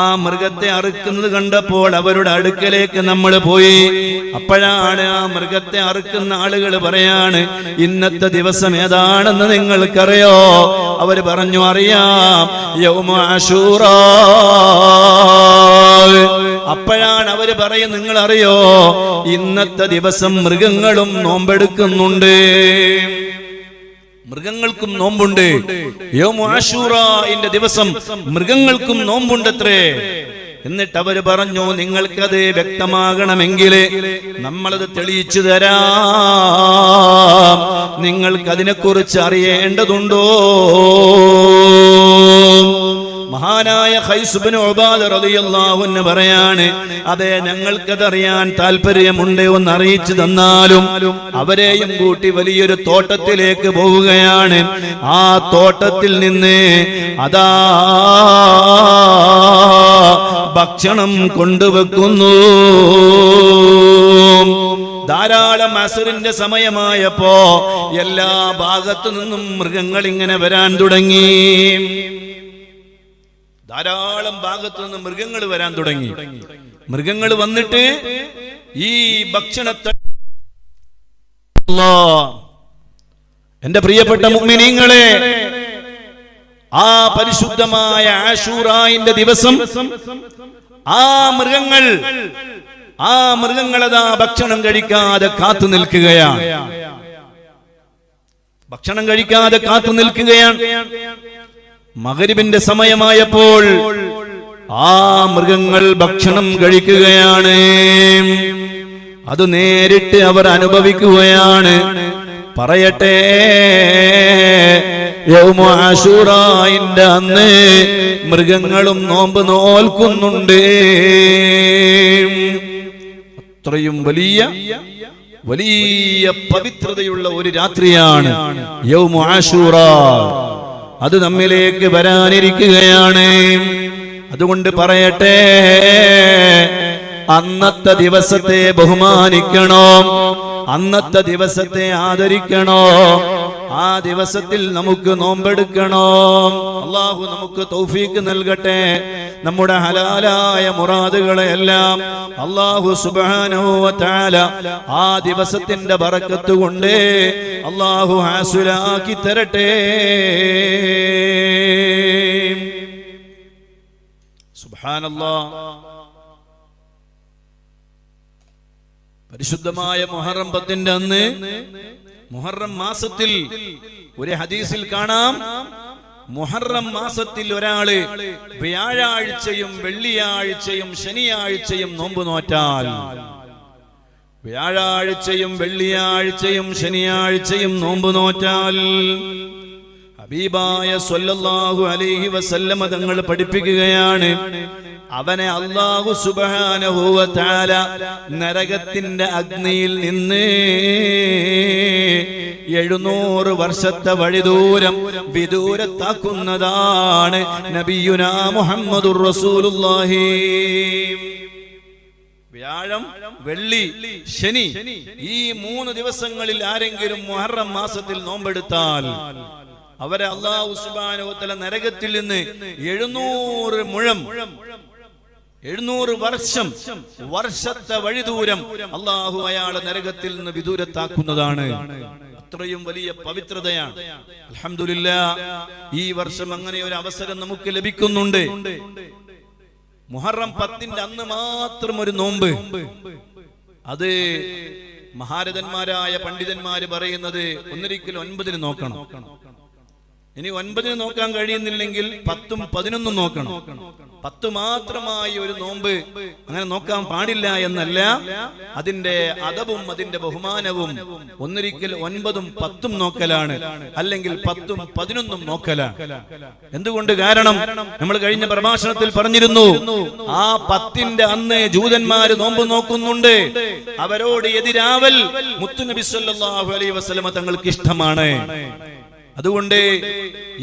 ആ മൃഗത്തെ അറുക്കുന്നത് കണ്ടപ്പോൾ അവരുടെ അടുക്കലേക്ക് നമ്മൾ പോയി. അപ്പോഴാണ് ആ മൃഗത്തെ അറുക്കുന്ന ആളുകൾ പറയാണ്, ഇന്നത്തെ ദിവസം ഏതാണെന്ന് നിങ്ങൾക്കറിയോ? അവര് പറഞ്ഞു, അറിയാം, യൗമ ആശൂറാ. അപ്പോഴാണ് അവര് പറയും, നിങ്ങൾ അറിയോ, ഇന്നത്തെ ദിവസം മൃഗങ്ങളും നോമ്പെടുക്കുന്നുണ്ട്, മൃഗങ്ങൾക്കും നോമ്പുണ്ട്. യൗമു ആശൂറായിന്റെ ദിവസം മൃഗങ്ങൾക്കും നോമ്പുണ്ടത്രേ. എന്നിട്ട് അവര് പറഞ്ഞു, നിങ്ങൾക്കത് വ്യക്തമാകണമെങ്കിൽ നമ്മളത് തെളിയിച്ചു തരാം, നിങ്ങൾക്കതിനെക്കുറിച്ച് അറിയേണ്ടതുണ്ടോ? മഹാനായ ഖൈസ് ഇബ്നു ഉബാദ റളിയല്ലാഹു അൻഹു പറയാണ്, അതെ, ഞങ്ങൾക്കതറിയാൻ താല്പര്യമുണ്ട്, ഒന്ന് അറിയിച്ചു തന്നാലും. അവരെയും കൂട്ടി വലിയൊരു തോട്ടത്തിലേക്ക് പോവുകയാണ്. ആ തോട്ടത്തിൽ നിന്ന് അതാ ഭക്ഷണം കൊണ്ടുവെക്കുന്നു. ധാരാളം അസ്റിന്റെ സമയമായപ്പോ എല്ലാ ഭാഗത്തു നിന്നും മൃഗങ്ങൾ ഇങ്ങനെ വരാൻ തുടങ്ങി. ധാരാളം ഭാഗത്തു നിന്ന് മൃഗങ്ങൾ വരാൻ തുടങ്ങി. മൃഗങ്ങൾ വന്നിട്ട് ഈ ഭക്ഷണത്തെ, എന്റെ പ്രിയപ്പെട്ട മുഅ്മിനീങ്ങളെ, ആ പരിശുദ്ധമായ ആശൂറായിന്റെ ദിവസം ആ മൃഗങ്ങളതാ ഭക്ഷണം കഴിക്കാതെ കാത്തു നിൽക്കുകയാണ്. ഭക്ഷണം കഴിക്കാതെ കാത്തു നിൽക്കുകയാണ്. മഗ്രിബിന്റെ സമയമായപ്പോൾ ആ മൃഗങ്ങൾ ഭക്ഷണം കഴിക്കുകയാണ്. അത് നേരിട്ട് അവർ അനുഭവിക്കുകയാണ്. പറയട്ടെ, യൗമു ആശൂറായിന്റെ അന്ന് മൃഗങ്ങളും നോമ്പ് നോൽക്കുന്നുണ്ട്. അത്രയും വലിയ പവിത്രതയുള്ള ഒരു രാത്രിയാണ് യൗമു ആശൂറാ. അത് നമ്മിലേക്ക് വരാനിരിക്കുകയാണ്. അതുകൊണ്ട് പറയട്ടെ, അന്നത്തെ ദിവസത്തെ ബഹുമാനിക്കണോ, അന്നത്തെ ദിവസത്തെ ആദരിക്കണോ, ആ ദിവസത്തിൽ നമുക്ക് നോമ്പെടുക്കണോ. അല്ലാഹു നമുക്ക് തൗഫീക്ക് നൽകട്ടെ. നമ്മുടെ ഹലാലായ മുറാദുകളെല്ലാം അല്ലാഹു സുബ്ഹാനഹു വ തആല ആ ദിവസത്തിന്റെ ബറക്കത്ത് കൊണ്ട് അല്ലാഹു ഹാസിലാക്കി തരട്ടെ. സുബ്ഹാനല്ലാഹ്. പരിശുദ്ധമായ മുഹറം 10 അന്ന്, മുഹറം മാസത്തിൽ ഒരു ഹദീസിൽ കാണാം, മുഹറം മാസത്തിൽ ഒരാള് വ്യാഴാഴ്ചയും വെള്ളിയാഴ്ചയും ശനിയാഴ്ചയും നോമ്പ് നോറ്റാൽ, വ്യാഴാഴ്ചയും വെള്ളിയാഴ്ചയും ശനിയാഴ്ചയും നോമ്പ് നോറ്റാൽ, ഹബീബായ സ്വല്ലല്ലാഹു അലൈഹി വസല്ലമ തങ്ങൾ പഠിപ്പിക്കുകയാണ്, അവനെ അല്ലാഹു സുബ്ഹാനഹു വ തആല നരകത്തിന്റെ അഗ്നിയിൽ നിന്ന് 700 വർഷത്തെ വഴിദൂരം വിദൂരത്താക്കുന്നതാണ് നബിയുനാ മുഹമ്മദുർ റസൂലുള്ളാഹി. വ്യാഴം, വെള്ളി, ശനി ഈ 3 ദിവസങ്ങളിൽ ആരെങ്കിലും മുഹറം മാസത്തിൽ നോമ്പെടുത്താൽ അവരെ അല്ലാഹു സുബ്ഹാനഹു വ തആല നരകത്തിൽ നിന്ന് 700 മുഴം 700 വർഷത്തെ വഴിദൂരം അല്ലാഹു അയാളെ നരകത്തിൽ നിന്ന് വിദൂരത്താക്കുന്നതാണ്. അത്രയും വലിയ പവിത്രതയാണ്. അൽഹംദുലില്ലാഹ്, ഈ വർഷം അങ്ങനെ ഒരു അവസരം നമുക്ക് ലഭിക്കുന്നുണ്ട്. മുഹറം 10-ന്റെ അന്ന് മാത്രം ഒരു നോമ്പ്. അത് മഹാരഥന്മാരായ പണ്ഡിതന്മാര് പറയുന്നത് ഒന്നിരിക്കൽ 9-ന് നോക്കണം. ഇനി 9-ന് നോക്കാൻ കഴിയുന്നില്ലെങ്കിൽ 10ഉം 11ഉം നോക്കണം. 10 മാത്രമായി ഒരു നോമ്പ് അങ്ങനെ നോക്കാൻ പാടില്ല എന്നല്ല, അതിന്റെ അദബും അതിന്റെ ബഹുമാനവും ഒന്നിരിക്കൽ 9ഉം 10ഉം നോക്കലാണ്, അല്ലെങ്കിൽ 10ഉം 11ഉം നോക്കലാണ്. എന്തുകൊണ്ട്? കാരണം നമ്മൾ കഴിഞ്ഞ പ്രഭാഷണത്തിൽ പറഞ്ഞിരുന്നു, ആ 10-ന്റെ അന്ന് ജൂതന്മാര് നോമ്പ് നോക്കുന്നുണ്ട്. അവരോട് എതിരാവൽ മുത്തുനബി സല്ലല്ലാഹു അലൈഹി വസല്ലമ തങ്ങൾക്ക് ഇഷ്ടമാണ്. അതുകൊണ്ട്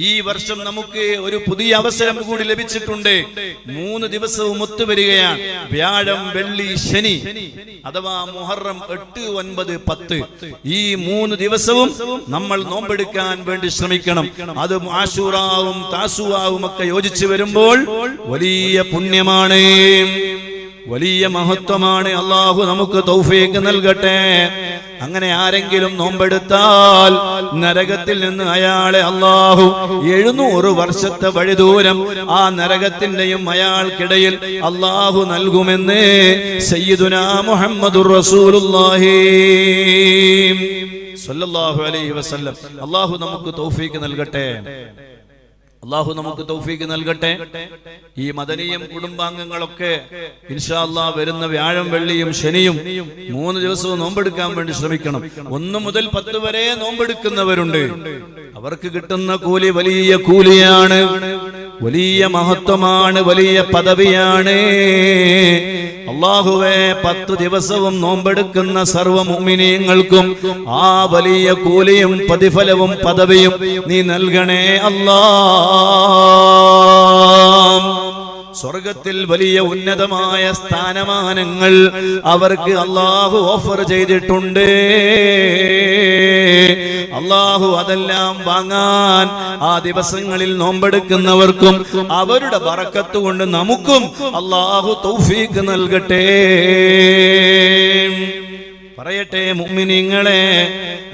ഈ വർഷം നമുക്ക് ഒരു പുതിയ അവസരം കൂടി ലഭിച്ചിട്ടുണ്ട്. 3 ദിവസവും ഒത്തുവരികയാണ്. വ്യാഴം, വെള്ളി, ശനി, അഥവാ മുഹറം 8, 9, 10 ഈ 3 ദിവസവും നമ്മൾ നോമ്പെടുക്കാൻ വേണ്ടി ശ്രമിക്കണം. അത് ആശൂറാവും താസുവാവും ഒക്കെ യോജിച്ചു വരുമ്പോൾ വലിയ പുണ്യമാണ്, വലിയ മഹത്വമാണ്. അല്ലാഹു നമുക്ക് തൗഫീഖ് നൽകട്ടെ. അങ്ങനെ ആരെങ്കിലും നോമ്പെടുത്താൽ നരകത്തിൽ നിന്ന് അയാളെ അല്ലാഹു 700 വർഷത്തെ വഴിദൂരം ആ നരകത്തിന്റെയും അയാൾക്കിടയിൽ അല്ലാഹു നൽകുമെന്ന് സയ്യിദുനാ മുഹമ്മദുർ റസൂലുള്ളാഹി സ്വല്ലല്ലാഹു അലൈഹി വസല്ലം. അല്ലാഹു നമുക്ക് തൗഫീഖ് നൽകട്ടെ. അല്ലാഹു നമുക്ക് തൗഫീഖ് നൽകട്ടെ. ഈ മദനിയും കുടുംബാംഗങ്ങളൊക്കെ ഇൻഷാ അല്ലാഹ് വരുന്ന വ്യാഴം, വെള്ളിയും ശനിയും 3 ദിവസവും നോമ്പെടുക്കാൻ വേണ്ടി ശ്രമിക്കണം. 1 മുതൽ 10 വരെ നോമ്പെടുക്കുന്നവരുണ്ട്. അവർക്ക് കിട്ടുന്ന കൂലി വലിയ കൂലിയാണ്, വലിയ മഹത്വമാണ്, വലിയ പദവിയാണ്. അല്ലാഹുവേ, 10 ദിവസവും നോമ്പെടുക്കുന്ന സർവ്വ മുഅ്മിനീങ്ങൾക്കും ആ വലിയ കൂലിയും പ്രതിഫലവും പദവിയും നീ നൽകണേ അല്ലാഹ്. സ്വർഗത്തിൽ വലിയ ഉന്നതമായ സ്ഥാനമാനങ്ങൾ അവർക്ക് അല്ലാഹു ഓഫർ ചെയ്തിട്ടുണ്ട്. അല്ലാഹു അതെല്ലാം വാങ്ങാൻ ആ ദിവസങ്ങളിൽ നോമ്പെടുക്കുന്നവർക്കും അവരുടെ ബറക്കത്ത് കൊണ്ട് നമുക്കും അല്ലാഹു തൗഫീഖ് നൽകട്ടെ. പറയട്ടെ മുഅ്മിനീങ്ങളെ,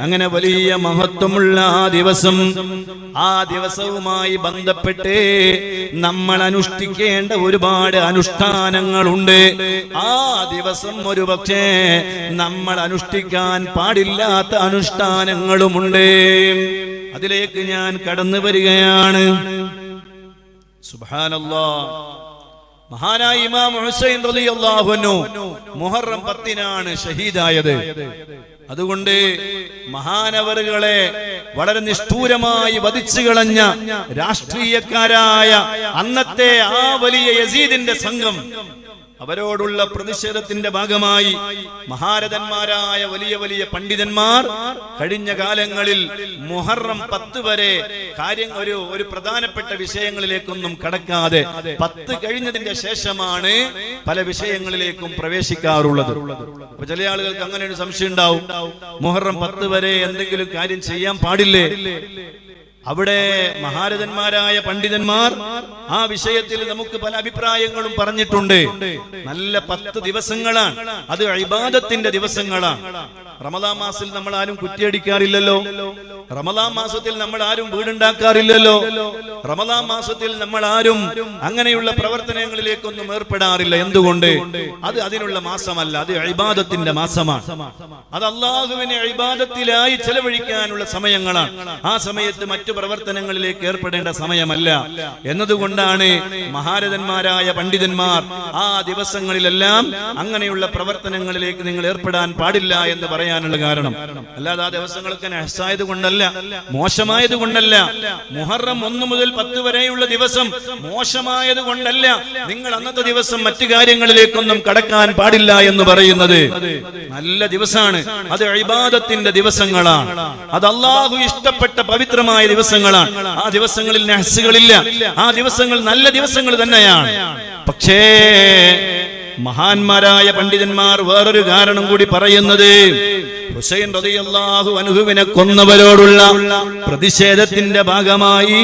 അങ്ങനെ വലിയ മഹത്വമുള്ള ആ ദിവസവുമായി ബന്ധപ്പെട്ട് നമ്മൾ അനുഷ്ഠിക്കേണ്ട ഒരുപാട് അനുഷ്ഠാനങ്ങളുണ്ട്. ആ ദിവസം ഒരുപക്ഷേ നമ്മൾ അനുഷ്ഠിക്കാൻ പാടില്ലാത്ത അനുഷ്ഠാനങ്ങളുമുണ്ട്. അതിലേക്ക് ഞാൻ കടന്നു വരികയാണ്. സുബ്ഹാനല്ലാഹ്, മഹാനായ ഇമാം ഹുസൈൻ റളിയല്ലാഹു അൻഹു മുഹറം 10-നാണ് ഷഹീദായത്. അതുകൊണ്ട് മഹാനവറുകളെ വളരെ നിഷ്ഠൂരമായി വധിച്ചു കളഞ്ഞ രാഷ്ട്രീയക്കാരായ അന്നത്തെ ആ വലിയ യസീദിന്റെ സംഘം, അവരോടുള്ള പ്രതിഷേധത്തിന്റെ ഭാഗമായി മഹാരഥന്മാരായ വലിയ വലിയ പണ്ഡിതന്മാർ കഴിഞ്ഞ കാലങ്ങളിൽ മുഹറം 10 വരെ ഒരു പ്രധാനപ്പെട്ട വിഷയങ്ങളിലേക്കൊന്നും കടക്കാതെ 10 കഴിഞ്ഞതിന്റെ ശേഷമാണ് പല വിഷയങ്ങളിലേക്കും പ്രവേശിക്കാറുള്ളത്. അപ്പൊ ചില ആളുകൾക്ക് അങ്ങനെ ഒരു സംശയം ഉണ്ടാവും, മുഹറം 10 വരെ എന്തെങ്കിലും കാര്യം ചെയ്യാൻ പാടില്ലേ? അവിടെ മഹാരഥന്മാരായ പണ്ഡിതന്മാർ ആ വിഷയത്തിൽ നമുക്ക് പല അഭിപ്രായങ്ങളും പറഞ്ഞിട്ടുണ്ട്. നല്ല 10 ദിവസങ്ങളാണ്, അത് ഇബാദത്തിന്റെ ദിവസങ്ങളാണ്. റമദാൻ മാസത്തിൽ നമ്മൾ ആരും കുറ്റിയടിക്കാറില്ലല്ലോ, റമദാൻ മാസത്തിൽ നമ്മൾ ആരും വീടുണ്ടാക്കാറില്ലല്ലോ, റമദാൻ മാസത്തിൽ നമ്മൾ ആരും അങ്ങനെയുള്ള പ്രവർത്തനങ്ങളിലേക്കൊന്നും ഏർപ്പെടാറില്ല. എന്തുകൊണ്ട്? അത് അതിനുള്ള മാസമല്ല, അത് ഇബാദത്തിന്റെ മാസമാണ്. അത് അല്ലാഹുവിനെ ഇബാദത്തിലായി ചെലവഴിക്കാനുള്ള സമയങ്ങളാണ്. ആ സമയത്ത് മറ്റു പ്രവർത്തനങ്ങളിലേക്ക് ഏർപ്പെടേണ്ട സമയമല്ല എന്നതുകൊണ്ടാണ് മഹാരഥന്മാരായ പണ്ഡിതന്മാർ ആ ദിവസങ്ങളിലെല്ലാം അങ്ങനെയുള്ള പ്രവർത്തനങ്ങളിലേക്ക് നിങ്ങൾ ഏർപ്പെടാൻ പാടില്ല എന്ന് പറയാനുള്ള കാരണം. അല്ലാതെ ആ ദിവസങ്ങളൊക്കെ നഹ്സായത് കൊണ്ടല്ല, മോശമായത് കൊണ്ടല്ല. മുഹറം 1 മുതൽ 10 വരെയുള്ള ദിവസം മോശമായത് കൊണ്ടല്ല നിങ്ങൾ അന്നത്തെ ദിവസം മറ്റു കാര്യങ്ങളിലേക്കൊന്നും കടക്കാൻ പാടില്ല എന്ന് പറയുന്നത്. നല്ല ദിവസമാണ്, അത് ഇബാദത്തിന്റെ ദിവസങ്ങളാണ്, അത് അല്ലാഹു ഇഷ്ടപ്പെട്ട പവിത്രമായ ദിവസങ്ങളാണ്. ആ ദിവസങ്ങളിൽ നഹ്സുകളില്ല, ആ ദിവസങ്ങൾ നല്ല ദിവസങ്ങൾ തന്നെയാണ്. പക്ഷേ മഹാന്മാരായ പണ്ഡിതന്മാർ വേറൊരു കാരണം കൂടി പറയുന്നത്, ഹുസൈൻ റളിയല്ലാഹു അൻഹുവിനെ കൊന്നവരോടുള്ള പ്രതിഷേധത്തിന്റെ ഭാഗമായി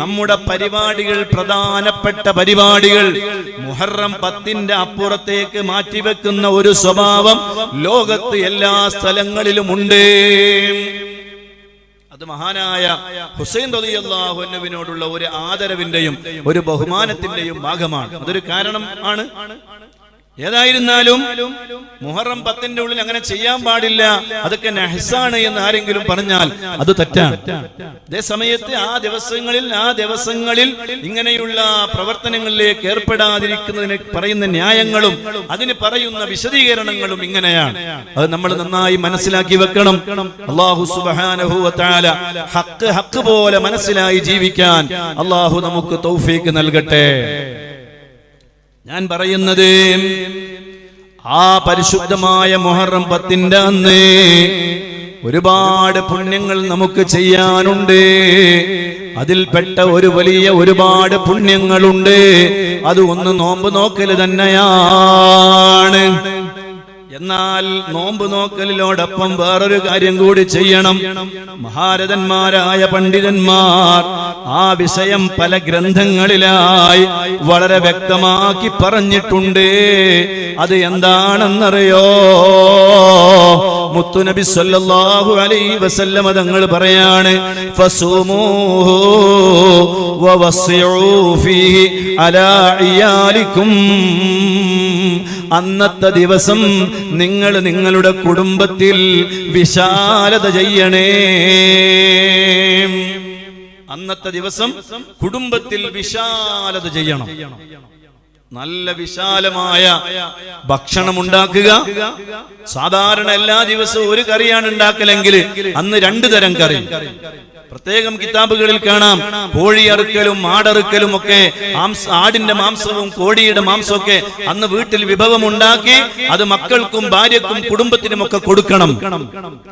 നമ്മുടെ പരിപാടികൾ, പ്രധാനപ്പെട്ട പരിപാടികൾ മുഹറം 10ന്റെ അപ്പുറത്തേക്ക് മാറ്റിവെക്കുന്ന ഒരു സ്വഭാവം ലോകത്ത് എല്ലാ സ്ഥലങ്ങളിലുമുണ്ട്. അത് മഹാനായ ഹുസൈൻ റളിയല്ലാഹു അൻഹുവിനോടുള്ള ഒരു ആദരവിന്റെയും ഒരു ബഹുമാനത്തിന്റെയും ഭാഗമാണ്. അതൊരു കാരണം ആണ്. ഏതായിരുന്നാലും മുഹറം 10ന്റെ ഉള്ളിൽ അങ്ങനെ ചെയ്യാൻ പാടില്ല, അതൊക്കെ നഹ്സാണ് എന്ന് ആരെങ്കിലും പറഞ്ഞാൽ അത് തെറ്റാണ്. അതേ സമയത്ത് ആ ദിവസങ്ങളിൽ ഇങ്ങനെയുള്ള പ്രവർത്തനങ്ങളിലേക്ക് ഏർപ്പെടാതിരിക്കുന്നതിന് പറയുന്ന ന്യായങ്ങളും അതിന് പറയുന്ന വിശദീകരണങ്ങളും ഇങ്ങനെയാണ്. അത് നമ്മൾ നന്നായി മനസ്സിലാക്കി വെക്കണം. അല്ലാഹു സുബ്ഹാനഹു വ തആല ഹഖ് പോലെ മനസ്സിലായി ജീവിക്കാൻ അല്ലാഹു നമുക്ക് തൗഫീഖ് നൽകട്ടെ. ഞാൻ പറയുന്നത്, ആ പരിശുദ്ധമായ മുഹറം 10ന്റെ അന്ന് ഒരുപാട് പുണ്യങ്ങൾ നമുക്ക് ചെയ്യാനുണ്ട്. അതിൽപ്പെട്ട ഒരു വലിയ ഒരുപാട് പുണ്യങ്ങളുണ്ട്. അത് ഒന്ന് നോമ്പ് നോക്കൽ തന്നെയാണ്. എന്നാൽ നോമ്പ് നോക്കലിനോടൊപ്പം വേറൊരു കാര്യം കൂടി ചെയ്യണം. മഹാരഥന്മാരായ പണ്ഡിതന്മാർ ആ വിഷയം പല ഗ്രന്ഥങ്ങളിലായി വളരെ വ്യക്തമാക്കി പറഞ്ഞിട്ടുണ്ട്. അത് എന്താണെന്നറിയോ? മുത്തുനബി സല്ലല്ലാഹു അലൈഹി വസല്ലം തങ്ങൾ പറയാണ്, ഫസൂമൂഹു വവസ്സിഉ ഫീഹി അലാ ഇയാലിക്കും. അന്നത്തെ ദിവസം നിങ്ങൾ നിങ്ങളുടെ കുടുംബത്തിൽ വിശാലത ചെയ്യണേ. അന്നത്തെ ദിവസം കുടുംബത്തിൽ വിശാലത ചെയ്യണം. നല്ല വിശാലമായ ഭക്ഷണം ഉണ്ടാക്കുക. സാധാരണ എല്ലാ ദിവസവും ഒരു കറിയാണ് ഉണ്ടാക്കലെങ്കിൽ അന്ന് 2 തരം കറി. പ്രത്യേകം കിതാബുകളിൽ കാണാം, കോഴി അറുക്കലും ആടറുക്കലും ഒക്കെ, ആടിന്റെ മാംസവും കോഴിയുടെ മാംസമൊക്കെ അന്ന് വീട്ടിൽ വിഭവം ഉണ്ടാക്കി അത് മക്കൾക്കും ഭാര്യക്കും കുടുംബത്തിനും ഒക്കെ കൊടുക്കണം.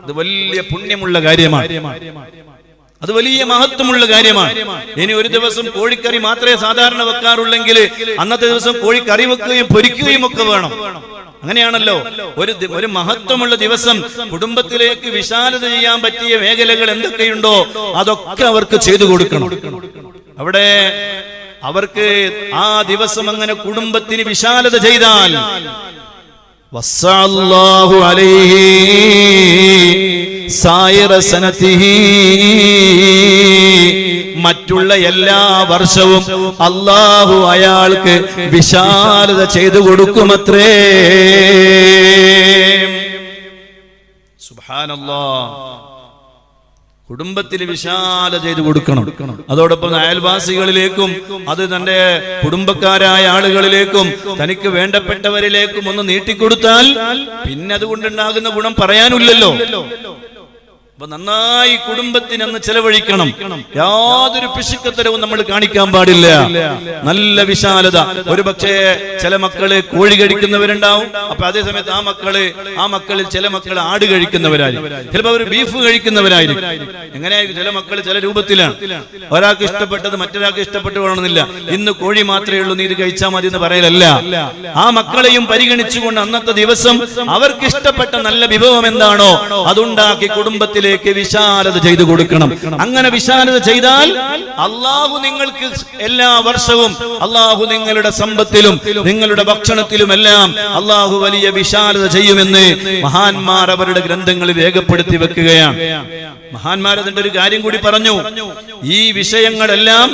അത് വലിയ പുണ്യമുള്ള കാര്യമാണ്, അത് വലിയ മഹത്വമുള്ള കാര്യമാണ്. ഇനി ഒരു ദിവസം കോഴിക്കറി മാത്രമേ സാധാരണ വെക്കാറുള്ളെങ്കിൽ അന്നത്തെ ദിവസം കോഴിക്കറി വെക്കുകയും പൊരിക്കുകയും ഒക്കെ വേണം. അങ്ങനെയാണല്ലോ ഒരു മഹത്വമുള്ള ദിവസം. കുടുംബത്തിലേക്ക് വിശാലത ചെയ്യാൻ പറ്റിയ മേഖലകൾ എന്തൊക്കെയുണ്ടോ അതൊക്കെ അവർക്ക് ചെയ്തു കൊടുക്കണം. അവിടെ അവർക്ക് ആ ദിവസം അങ്ങനെ കുടുംബത്തിന് വിശാലത ചെയ്താൽ വസ്സല്ലാഹു അലൈഹി സായിറ സനതിഹി, മറ്റുള്ള എല്ലാ വർഷവും അല്ലാഹു അയാൾക്ക് വിശാലത ചെയ്തു കൊടുക്കുമത്രേ. സുബ്ഹാനല്ലാഹ്. കുടുംബത്തിൽ വിശാലത ചെയ്തു കൊടുക്കണം. അതോടൊപ്പം അയൽവാസികളിലേക്കും അത് തന്റെ കുടുംബക്കാരായ ആളുകളിലേക്കും തനിക്ക് വേണ്ടപ്പെട്ടവരിലേക്കും ഒന്ന് നീട്ടിക്കൊടുത്താൽ പിന്നെ അതുകൊണ്ടുണ്ടാകുന്ന ഗുണം പറയാനില്ലല്ലോ. അപ്പൊ നന്നായി കുടുംബത്തിന് അന്ന് ചെലവഴിക്കണം. യാതൊരു പിശുക്കത്തരവും നമ്മൾ കാണിക്കാൻ പാടില്ല. നല്ല വിശാലത. ഒരു പക്ഷേ ചില മക്കള് കോഴി കഴിക്കുന്നവരുണ്ടാവും. അപ്പൊ അതേ സമയത്ത് ആ മക്കളിൽ ചില മക്കൾ ആട് കഴിക്കുന്നവരായിരിക്കും, ചിലപ്പോൾ അവർ ബീഫ് കഴിക്കുന്നവരായിരിക്കും. എങ്ങനെയായിരിക്കും? ചില മക്കൾ ചില രൂപത്തിലാണ്. ഒരാൾക്ക് ഇഷ്ടപ്പെട്ടത് മറ്റൊരാൾക്ക് ഇഷ്ടപ്പെട്ടു വേണമെന്നില്ല. ഇന്ന് കോഴി മാത്രമേ ഉള്ളൂ, നീ ഇത് കഴിച്ചാൽ മതി എന്ന് പറയലല്ല. ആ മക്കളെയും പരിഗണിച്ചുകൊണ്ട് അന്നത്തെ ദിവസം അവർക്ക് ഇഷ്ടപ്പെട്ട നല്ല വിഭവം എന്താണോ അതുണ്ടാക്കി കുടുംബത്തിൽ വിശാലത ചെയ്തു കൊടുക്കണം. അങ്ങനെ വിശാലത ചെയ്താൽ അല്ലാഹു നിങ്ങൾക്ക് എല്ലാ വർഷവും അല്ലാഹു നിങ്ങളുടെ സമ്പത്തിലും നിങ്ങളുടെ ഭക്ഷണത്തിലുമെല്ലാം അല്ലാഹു വലിയ വിശാലത ചെയ്യുമെന്ന് മഹാന്മാർ അവരുടെ ഗ്രന്ഥങ്ങളിൽ രേഖപ്പെടുത്തി വെക്കുകയാണ്. മഹാന്മാർ അതിന്റെ ഒരു കാര്യം കൂടി പറഞ്ഞു. ഈ വിഷയങ്ങളെല്ലാം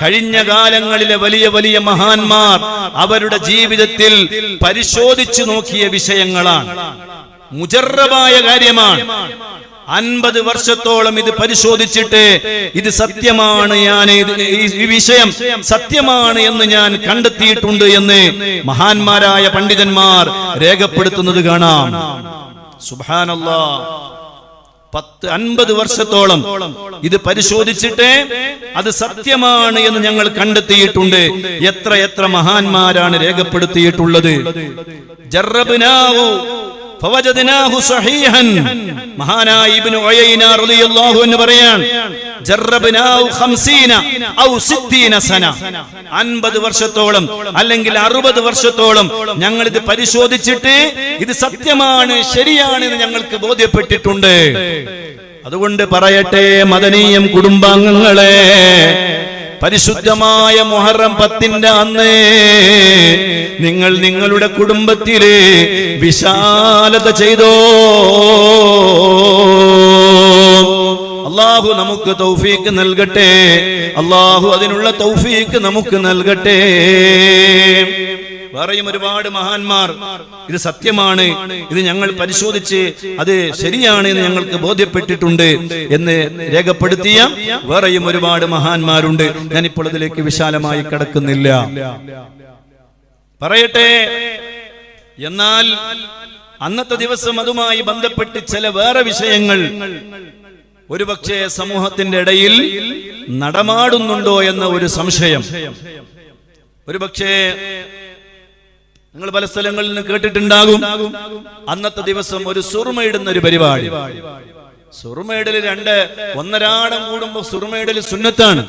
കഴിഞ്ഞ കാലങ്ങളിലെ വലിയ വലിയ മഹാന്മാർ അവരുടെ ജീവിതത്തിൽ പരിശോധിച്ചു നോക്കിയ വിഷയങ്ങളാണ്. മുജറബായ കാര്യമാണ്. 50 വർഷത്തോളം ഇത് പരിശോധിച്ചിട്ട് ഇത് സത്യമാണ്, ഈ വിഷയം സത്യമാണ് എന്ന് ഞാൻ കണ്ടെത്തിയിട്ടുണ്ട് എന്ന് മഹാന്മാരായ പണ്ഡിതന്മാർ രേഖപ്പെടുത്തുന്നത് കാണാം. സുബ്ഹാനല്ലാഹ്. 50 വർഷത്തോളം ഇത് പരിശോധിച്ചിട്ട് അത് സത്യമാണ് എന്ന് ഞങ്ങൾ കണ്ടെത്തിയിട്ടുണ്ട്. എത്ര മഹാന്മാരാണ് രേഖപ്പെടുത്തിയിട്ടുള്ളത്. ജറബ്നാഹു ഫവജദ്നാഹു സഹീഹൻ. മഹാനായ ഇബ്നു ഉയൈന റളിയല്ലാഹു അൻഹു പറയാൻ, ജറബ്നാഹു 50 ഔ 60 സന, 50 വർഷത്തോളം അല്ലെങ്കിൽ 60 വർഷത്തോളം ഞങ്ങൾ ഇത് പരിശോധിച്ചിട്ട് ഇത് സത്യമാണ്, ശരിയാണ് എന്ന് ഞങ്ങൾക്ക് ബോധ്യപ്പെട്ടിട്ടുണ്ട്. അതുകൊണ്ട് പറയട്ടെ മദനീയം കുടുംബാംഗങ്ങളെ, പരിശുദ്ധമായ മുഹറം 10 അന്ന് നിങ്ങൾ നിങ്ങളുടെ കുടുംബത്തിലെ വിശാലത ചെയ്തോ. അല്ലാഹു നമുക്ക് തൗഫീക്ക് നൽകട്ടെ. അല്ലാഹു അതിനുള്ള തൗഫീക്ക് നമുക്ക് നൽകട്ടെ. വേറെയും ഒരുപാട് മഹാന്മാർ ഇത് സത്യമാണ്, ഇത് ഞങ്ങൾ പരിശോധിച്ച് അത് ശരിയാണ് എന്ന് ഞങ്ങൾക്ക് ബോധ്യപ്പെട്ടിട്ടുണ്ട് എന്ന് രേഖപ്പെടുത്തിയ വേറെയും ഒരുപാട് മഹാന്മാരുണ്ട്. ഞാനിപ്പോൾ അതിലേക്ക് വിശാലമായി കടക്കുന്നില്ല. പറയട്ടെ, എന്നാൽ അന്നത്തെ ദിവസം അതുമായി ബന്ധപ്പെട്ട് ചില വേറെ വിഷയങ്ങൾ ഒരുപക്ഷെ സമൂഹത്തിന്റെ ഇടയിൽ നടമാടുന്നുണ്ടോ എന്ന ഒരു സംശയം. ഒരുപക്ഷെ നിങ്ങൾ പല സ്ഥലങ്ങളിൽ നിന്ന് കേട്ടിട്ടുണ്ടാകും, അന്നത്തെ ദിവസം ഒരു സുറുമയിടുന്ന ഒരു പരിപാടി. സുറുമയിടൽ ഒന്നരാടം കൂടുമ്പോ സുറുമയിടൽ സുന്നത്താണ്.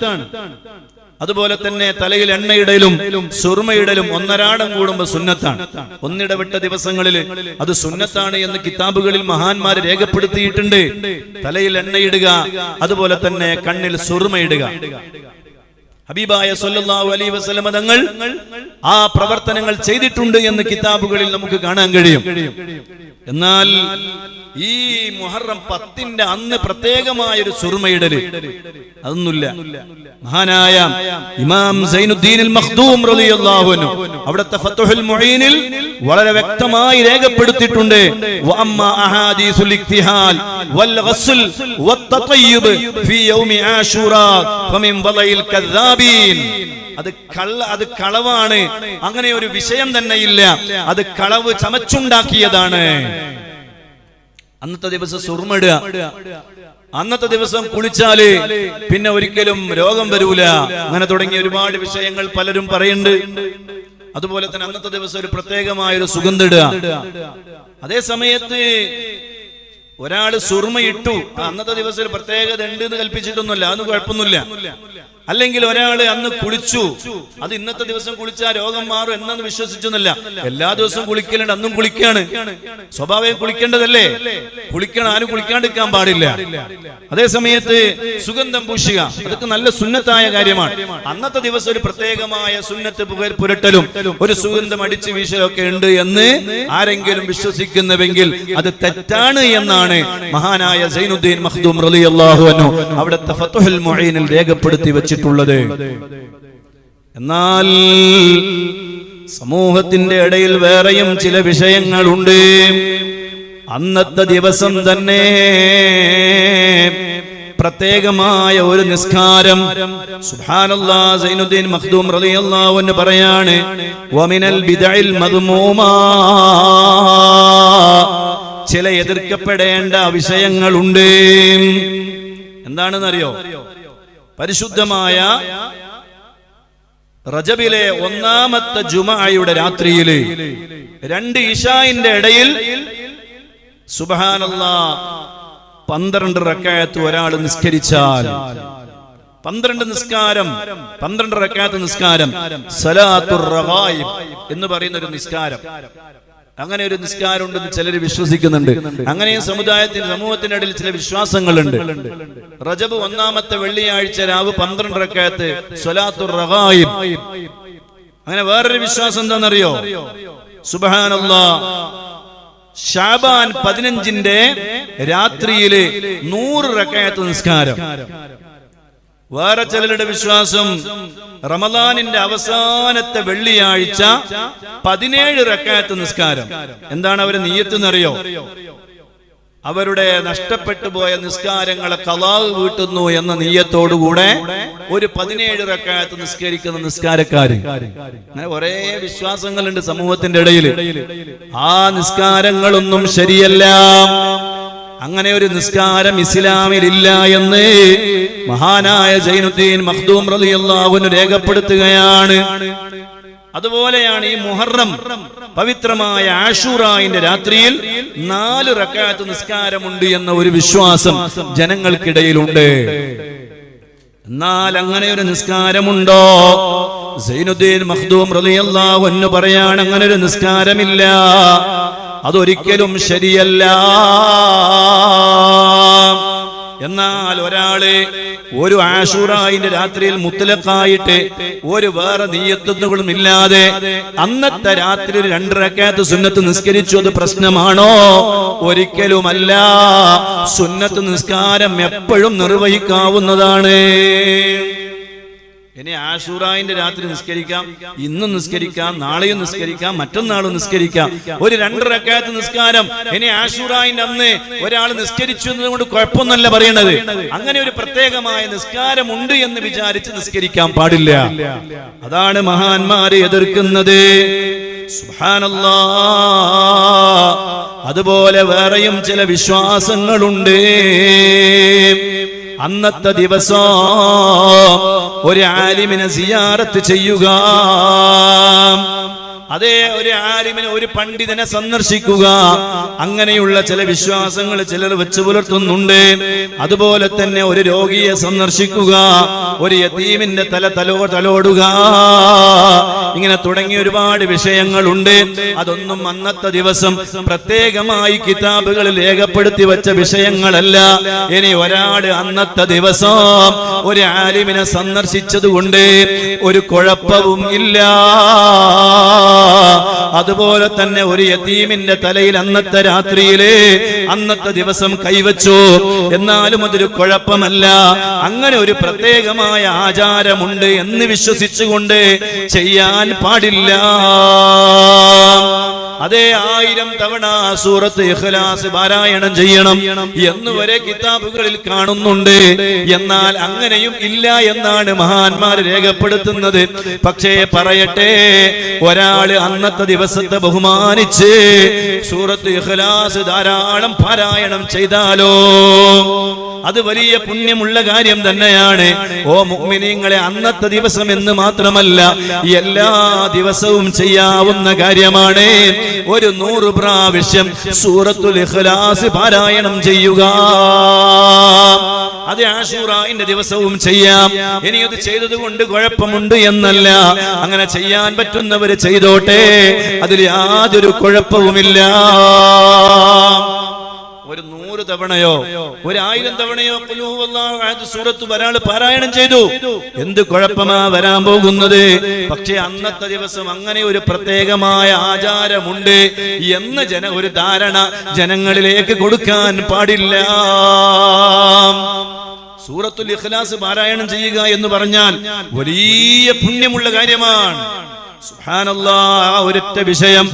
അതുപോലെ തന്നെ തലയിൽ എണ്ണയിടലും സുറുമയിടലും ഒന്നരാടം കൂടുമ്പോ സുന്നത്താണ്. ഒന്നിടവിട്ട ദിവസങ്ങളിൽ അത് സുന്നത്താണ് എന്ന് കിതാബുകളിൽ മഹാന്മാർ രേഖപ്പെടുത്തിയിട്ടുണ്ട്. തലയിൽ എണ്ണയിടുക, അതുപോലെ തന്നെ കണ്ണിൽ സുറുമയിടുക. ഹബീബായ സല്ലല്ലാഹു അലൈഹി വസല്ലം തങ്ങൾ ആ പ്രവർത്തനങ്ങൾ ചെയ്തിട്ടുണ്ട് എന്ന് കിതാബുകളിൽ നമുക്ക് കാണാൻ കഴിയും. എന്നാൽ ഈ മുഹറം 10 അന്ന് പ്രത്യേകമായൊരു സുറുമയിടല് അതൊന്നുമില്ല. മഹാനായ ഇമാം സൈനുദ്ദീൻ അൽ മഖ്ദൂം റളിയല്ലാഹു അൻഹു അവിടുത്തെ ഫത്ഹുൽ മുഈനിൽ വളരെ വ്യക്തമായി രേഖപ്പെടുത്തിയിട്ടുണ്ട്, വഅമ്മാ അഹാദീസുൽ ഇക്തിഹാൽ വൽ ഗസ്ൽ വത്തതയ്യിബ് ഫീ യൗമി ആശൂറാ ഫമിൻ വലയിൽ കദ്ദാബീൻ. അത് കളവാണ്, അങ്ങനെ ഒരു വിഷയം തന്നെ ഇല്ല. അത് കളവ് ചമച്ചുണ്ടാക്കിയതാണ്. അന്നത്തെ ദിവസം സുറുമയിടുക, അന്നത്തെ ദിവസം കുളിച്ചാല് പിന്നെ ഒരിക്കലും രോഗം വരൂല, അങ്ങനെ തുടങ്ങിയ ഒരുപാട് വിഷയങ്ങൾ പലരും പറയുന്നുണ്ട്. അതുപോലെ തന്നെ അന്നത്തെ ദിവസം ഒരു പ്രത്യേകമായൊരു സുഗന്ധിടുക. അതേ സമയത്ത് ഒരാള് സുറുമയിട്ടു, അന്നത്തെ ദിവസം ഒരു പ്രത്യേകത ഉണ്ട് എന്ന് കൽപ്പിച്ചിട്ടൊന്നുമില്ല, അതൊന്നും കുഴപ്പമൊന്നുമില്ല. അല്ലെങ്കിൽ ഒരാള് അന്ന് കുളിച്ചു, അത് ഇന്നത്തെ ദിവസം കുളിച്ചാൽ രോഗം മാറും എന്നു വിശ്വസിച്ചൊന്നുമില്ല. എല്ലാ ദിവസവും കുളിക്കലുണ്ട്, അന്നും കുളിക്കാണ്, സ്വാഭാവികം കുളിക്കേണ്ടതല്ലേ, കുളിക്കണം, ആരും കുളിക്കാണ്ടിരിക്കാൻ പാടില്ല. അതേ സമയത്ത് സുഗന്ധം പൂശുക, അതൊക്കെ നല്ല സുന്നത്തായ കാര്യമാണ്. അന്നത്തെ ദിവസം ഒരു പ്രത്യേകമായ സുന്നത്ത് പുരട്ടലും ഒരു സുഗന്ധം അടിച്ചു വീശലൊക്കെ ഉണ്ട് എന്ന് ആരെങ്കിലും വിശ്വസിക്കുന്നുവെങ്കിൽ അത് തെറ്റാണ് എന്നാണ് മഹാനായ സൈനുദ്ദീൻ മഖ്ദൂം റളിയല്ലാഹു അൻഹു അവിടുത്തെ ഫത്ഹുൽ മുഈനിൽ രേഖപ്പെടുത്തി വെച്ചിട്ടുള്ളത്. എന്നാൽ സമൂഹത്തിന്റെ ഇടയിൽ വേറെയും ചില വിഷയങ്ങളുണ്ട്. അന്നത്തെ ദിവസം തന്നെ പ്രത്യേകമായ ഒരു നിസ്കാരം. സുബ്ഹാനല്ലാഹ്, സൈനുദ്ദീൻ മഖ്ദൂം റളിയല്ലാഹു അൻഹു പറയാണ്, വമിനൽ ബിദ്അൽ മദ്മൂമാ, ചില എതിർക്കപ്പെടേണ്ട വിഷയങ്ങളുണ്ട്. എന്താണെന്നറിയോ? പരിശുദ്ധമായ റജബിലെ 1-ാമത്തെ ജുമഅയുടെ രാത്രിയില് 2 ഇശാഇന്റെ ഇടയിൽ സുബ്ഹാനല്ലാഹ് 12 റക്അത്ത് ഒരാൾ നിസ്കരിച്ചാൽ, 12 റക്അത്ത് നിസ്കാരം സലാത്തുർ റഗായിബ് എന്ന് പറയുന്ന ഒരു നിസ്കാരം. അങ്ങനെ ഒരു നിസ്കാരം ഉണ്ടെന്ന് ചിലർ വിശ്വസിക്കുന്നുണ്ട്. അങ്ങനെയും സമൂഹത്തിന്റെ ഇടയിൽ ചില വിശ്വാസങ്ങളുണ്ട്. റജബ് 1-ാമത്തെ വെള്ളിയാഴ്ച രാവ് 12 റക്അത്ത് സ്വലാത്തുർ റഗായിബ്. അങ്ങനെ വേറൊരു വിശ്വാസം എന്താണെന്നറിയോ? സുബ്ഹാനല്ലാഹ്, ശഅബാൻ 15-ന്റെ രാത്രിയില് 100 റക്അത്ത് നിസ്കാരം. വേറെ ചിലരുടെ വിശ്വാസം റമദാനിന്റെ അവസാനത്തെ വെള്ളിയാഴ്ച 17 റക്അത്ത് നിസ്കാരം. എന്താണ് അവരുടെ നിയ്യത്ത് എന്നറിയോ? അവരുടെ നഷ്ടപ്പെട്ടു പോയ നിസ്കാരങ്ങളെ ഖളാ വീട്ടുന്നു എന്ന നിയ്യത്തോടുകൂടെ ഒരു 17 റക്അത്ത് നിസ്കരിക്കുന്ന നിസ്കാരക്കാര്. അങ്ങനെ ഒരേ വിശ്വാസങ്ങളുണ്ട് സമൂഹത്തിന്റെ ഇടയിൽ. ആ നിസ്കാരങ്ങളൊന്നും ശരിയല്ല. അങ്ങനെ ഒരു നിസ്കാരം ഇസ്ലാമിലില്ല എന്ന് മഹാനായ സൈനുദ്ദീൻ മഖ്ദൂം റളിയല്ലാഹു അൻഹു രേഖപ്പെടുത്തുകയാണ്. അതുപോലെയാണ് ഈ മുഹറം പവിത്രമായ ആശൂറായിന്റെ രാത്രിയിൽ 4 റക്അത്ത് നിസ്കാരമുണ്ട് എന്ന ഒരു വിശ്വാസം ജനങ്ങൾക്കിടയിലുണ്ട്. എന്നാൽ അങ്ങനെ ഒരു നിസ്കാരമുണ്ടോ? സൈനുദ്ദീൻ മഖ്ദൂം റളിയല്ലാഹു അൻഹു പറയാണ്, അങ്ങനെ ഒരു നിസ്കാരമില്ല, അതൊരിക്കലും ശരിയല്ല. എന്നാൽ ഒരാള് ഒരു ആശൂറായിന്റെ രാത്രിയിൽ മുത്തലഖായിട്ട് ഒരു വേറെ നിയ്യത്തുകളും ഇല്ലാതെ അന്നത്തെ രാത്രി 2 റക്അത്ത് സുന്നത്ത് നിസ്കരിച്ചു, അത് പ്രശ്നമാണോ? ഒരിക്കലുമല്ല. സുന്നത്ത് നിസ്കാരം എപ്പോഴും നിർവഹിക്കാവുന്നതാണ്. ഇനി ആശൂറായിന്റെ രാത്രി നിസ്കരിക്കാം, ഇന്നും നിസ്കരിക്കാം, നാളെയും നിസ്കരിക്കാം, മറ്റന്നാളും നിസ്കരിക്കാം. ഒരു 2 റക്അത്ത് നിസ്കാരം ഇനി ആശൂറായിന്റെ അന്ന് ഒരാൾ നിസ്കരിച്ചു എന്നതുകൊണ്ട് കുഴപ്പമൊന്നല്ല പറയണത്. അങ്ങനെ ഒരു പ്രത്യേകമായ നിസ്കാരമുണ്ട് എന്ന് വിചാരിച്ച് നിസ്കരിക്കാൻ പാടില്ല. അതാണ് മഹാന്മാരെ എതിർക്കുന്നത്. സുബ്ഹാനല്ലാഹ്. അതുപോലെ വേറെയും ചില വിശ്വാസങ്ങളുണ്ട്. അന്നത്തെ ദിവസം ഒരു ആലിമിനെ സിയാറത്ത് ചെയ്യുക, അതേ ഒരു ആലിമിനെ, ഒരു പണ്ഡിതനെ സന്ദർശിക്കുക, അങ്ങനെയുള്ള ചില വിശ്വാസങ്ങൾ ചിലർ വെച്ചു പുലർത്തുന്നുണ്ട്. അതുപോലെ തന്നെ ഒരു രോഗിയെ സന്ദർശിക്കുക, ഒരു യതീമിന്റെ തലോടുക, ഇങ്ങനെ തുടങ്ങിയ ഒരുപാട് വിഷയങ്ങളുണ്ട്. അതൊന്നും അന്നത്തെ ദിവസം പ്രത്യേകമായി കിതാബുകളിൽ രേഖപ്പെടുത്തി വെച്ച വിഷയങ്ങളല്ല. ഇനി ഒരാട് അന്നത്തെ ദിവസം ഒരു ആലിമിനെ സന്ദർശിച്ചത് കൊണ്ട് ഒരു കുഴപ്പവും ഇല്ല. അതുപോലെ തന്നെ ഒരു യതീമിന്റെ തലയിൽ അന്നത്തെ രാത്രിയില് അന്നത്തെ ദിവസം കൈവച്ചു, എന്നാലും അതൊരു കുഴപ്പമല്ല. അങ്ങനെ ഒരു പ്രത്യേകമായ ആചാരമുണ്ട് എന്ന് വിശ്വസിച്ചുകൊണ്ട് ചെയ്യാൻ പാടില്ല. അതേ 1000 തവണ സൂറത്ത് ഇഖ്ലാസ് പാരായണം ചെയ്യണം എന്നുവരെ കിതാബുകളിൽ കാണുന്നുണ്ട്. എന്നാൽ അങ്ങനെയും ഇല്ല എന്നാണ് മഹാന്മാർ രേഖപ്പെടുത്തുന്നത്. പക്ഷേ പറയട്ടെ, ഒരാള് അന്നത്തെ ദിവസത്തെ ബഹുമാനിച്ച് സൂറത്ത് ഇഖ്ലാസ് ധാരാളം പാരായണം ചെയ്താലോ അത് വലിയ പുണ്യമുള്ള കാര്യം തന്നെയാണ്. ഓ മുഅ്മിനീങ്ങളെ, അന്നത്തെ ദിവസം എന്ന് മാത്രമല്ല എല്ലാ ദിവസവും ചെയ്യാവുന്ന കാര്യമാണ്. ഒരു 100 പ്രാവശ്യം സൂറത്തുൽ ഇഖ്ലാസ് പാരായണം ചെയ്യുക. അത് ആശൂറായിന്റെ ദിവസവും ചെയ്യാം. ഇനി അത് ചെയ്തത് കൊണ്ട് കുഴപ്പമുണ്ട് എന്നല്ല, അങ്ങനെ ചെയ്യാൻ പറ്റുന്നവർ ചെയ്തോട്ടെ, അതിൽ യാതൊരു കുഴപ്പവുമില്ല. ഒരു 100 തവണയോ 1000 തവണയോ ഖുൽ ഹുവല്ലാഹു അഹദ് സൂറത്ത് ഒരാൾ പാരായണം ചെയ്തു, എന്ത് കുഴപ്പമാ വരാൻ പോകുന്നത്? പക്ഷേ അന്നത്തെ ദിവസം അങ്ങനെ ഒരു പ്രത്യേകമായ ആചാരമുണ്ട് എന്ന് ഒരു ധാരണ ജനങ്ങളിലേക്ക് കൊടുക്കാൻ പാടില്ല. സൂറത്തുൽ ഇഖ്ലാസ് പാരായണം ചെയ്യുക എന്ന് പറഞ്ഞാൽ വലിയ പുണ്യമുള്ള കാര്യമാണ്. സുബ്ഹാനല്ലാഹ്. ആ ഒരൊറ്റ വിഷയം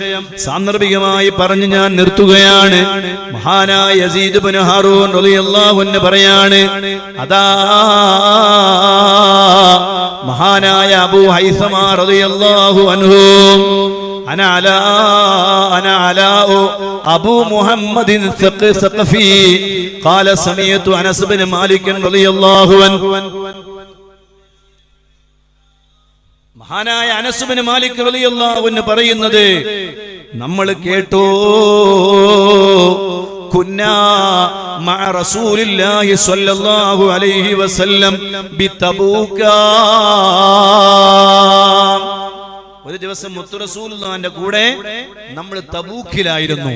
സാന്ദർഭികമായി പറഞ്ഞു ഞാൻ നിർത്തുകയാണ്. മഹാനായ യസീദ് ഇബ്നു ഹാറൂൻ റളിയല്ലാഹു അൻഹു പറയാണ്, അതാ മഹാനായ അബൂ ഹൈസമ റളിയല്ലാഹു അൻഹു അന അലാ അബൂ മുഹമ്മദിൻ സഖഫി ഖാല സമീഅതു അനസ് ഇബ്നു മാലിക് റളിയല്ലാഹു അൻഹു. മഹാനായ അനസ് ഇബ്നു മാലിക് റളിയല്ലാഹു അൻഹു പറയുന്നത് നമ്മൾ കേട്ടോ, കുന്നാ മഅ റസൂലില്ലാഹി സ്വല്ലല്ലാഹു അലൈഹി വസല്ലം ബിതബൂക. ഒരു ദിവസം മുത്തു റസൂലുള്ളാഹിന്റെ കൂടെ നമ്മൾ തബൂക്കിലായിരുന്നു.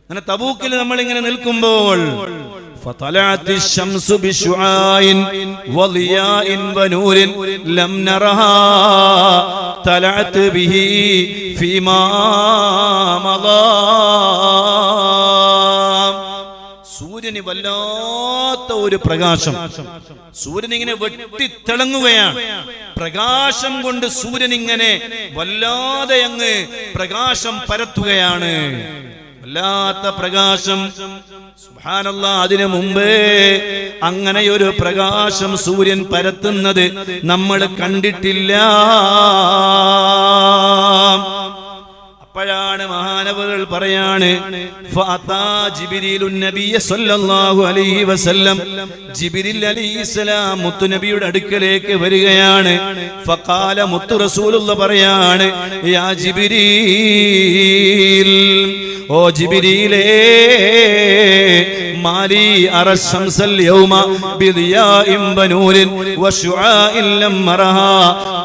അങ്ങനെ തബൂക്കിൽ നമ്മൾ ഇങ്ങനെ നിൽക്കുമ്പോൾ فطلعت الشمس بشعاع وضياء ونور لم نرها طلعت به فيما مضى. സൂര്യന് വല്ലാത്ത ഒരു പ്രകാശം, സൂര്യൻ ഇങ്ങനെ വെട്ടിത്തിളങ്ങുകയാണ്. പ്രകാശം കൊണ്ട് സൂര്യൻ ഇങ്ങനെ വല്ലാതെ അങ്ങ് പ്രകാശം പരത്തുകയാണ്, വല്ലാത്ത പ്രകാശം. സുബ്ഹാനല്ലാഹ്. അതിനു മുമ്പ് അങ്ങനെയൊരു പ്രകാശം സൂര്യൻ പരത്തുന്നത് നമ്മൾ കണ്ടിട്ടില്ല. അപ്പോഴാണ് മഹാനവറുകൾ പറയാണ്, ഫഅതാ ജിബ്രീലുൻ നബിയ സല്ലല്ലാഹു അലൈഹി വസല്ലം. ജിബ്രീൽ അലൈഹിസ്സലാം മുത്തു നബിയുടെ അടുക്കലേക്ക് വരികയാണ്. ഫഖാല, മുത്തു റസൂലുള്ളാഹി പറയാണ്, യാ ജിബ്രീൽ, ഓ ജിബ്രീലേ, മാലി അറശംസൽ യൗമ ബിദിയാഇൻ ബനൂരിൻ വശുആഇൻ ലം മറഹാ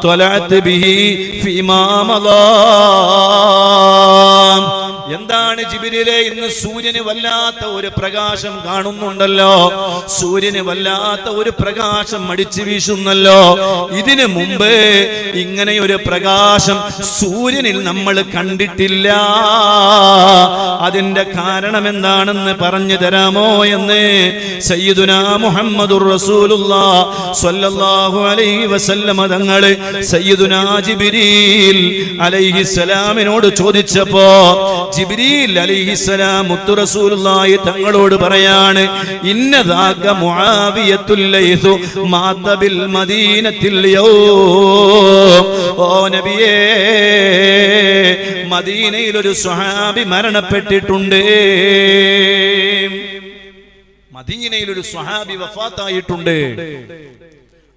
ത്വലഅത് ബിഹി ഫീമാ മദാ. എന്താണ് ജിബ്രീലേ, ഇന്ന് സൂര്യന് വല്ലാത്ത ഒരു പ്രകാശം കാണുന്നുണ്ടല്ലോ, സൂര്യന് വല്ലാത്ത ഒരു പ്രകാശം അടിച്ചു വീശുന്നല്ലോ. ഇതിനു മുമ്പ് ഇങ്ങനെ ഒരു പ്രകാശം സൂര്യനിൽ നമ്മൾ കണ്ടിട്ടില്ല. അതിന്റെ കാരണം എന്താണെന്ന് പറഞ്ഞു തരാമോ എന്ന് സയ്യിദുനാ മുഹമ്മദുർ റസൂലുള്ളാഹി സ്വല്ലല്ലാഹു അലൈഹി വസല്ലം തങ്ങൾ സയ്യിദുനാ ജിബ്രീൽ അലൈഹിസ്സലാമിനോട് ചോദിച്ചപ്പോ ജിബ്രീൽ അലൈഹിസ്സലാം മുത്തു റസൂലുള്ളാഹി തങ്ങളോട് പറയാണ്, ഇന്നദാക മുആവിയത്തുൽ ലൈസു മാത ബിൽ മദീനത്തിൽ യൗം. ഓ നബിയേ, മദീനയിൽ ഒരു സ്വഹാബി മരണപ്പെട്ടിട്ടുണ്ട്. മദീനയിൽ ഒരു സ്വഹാബി വഫാത്തായിട്ടുണ്ട്.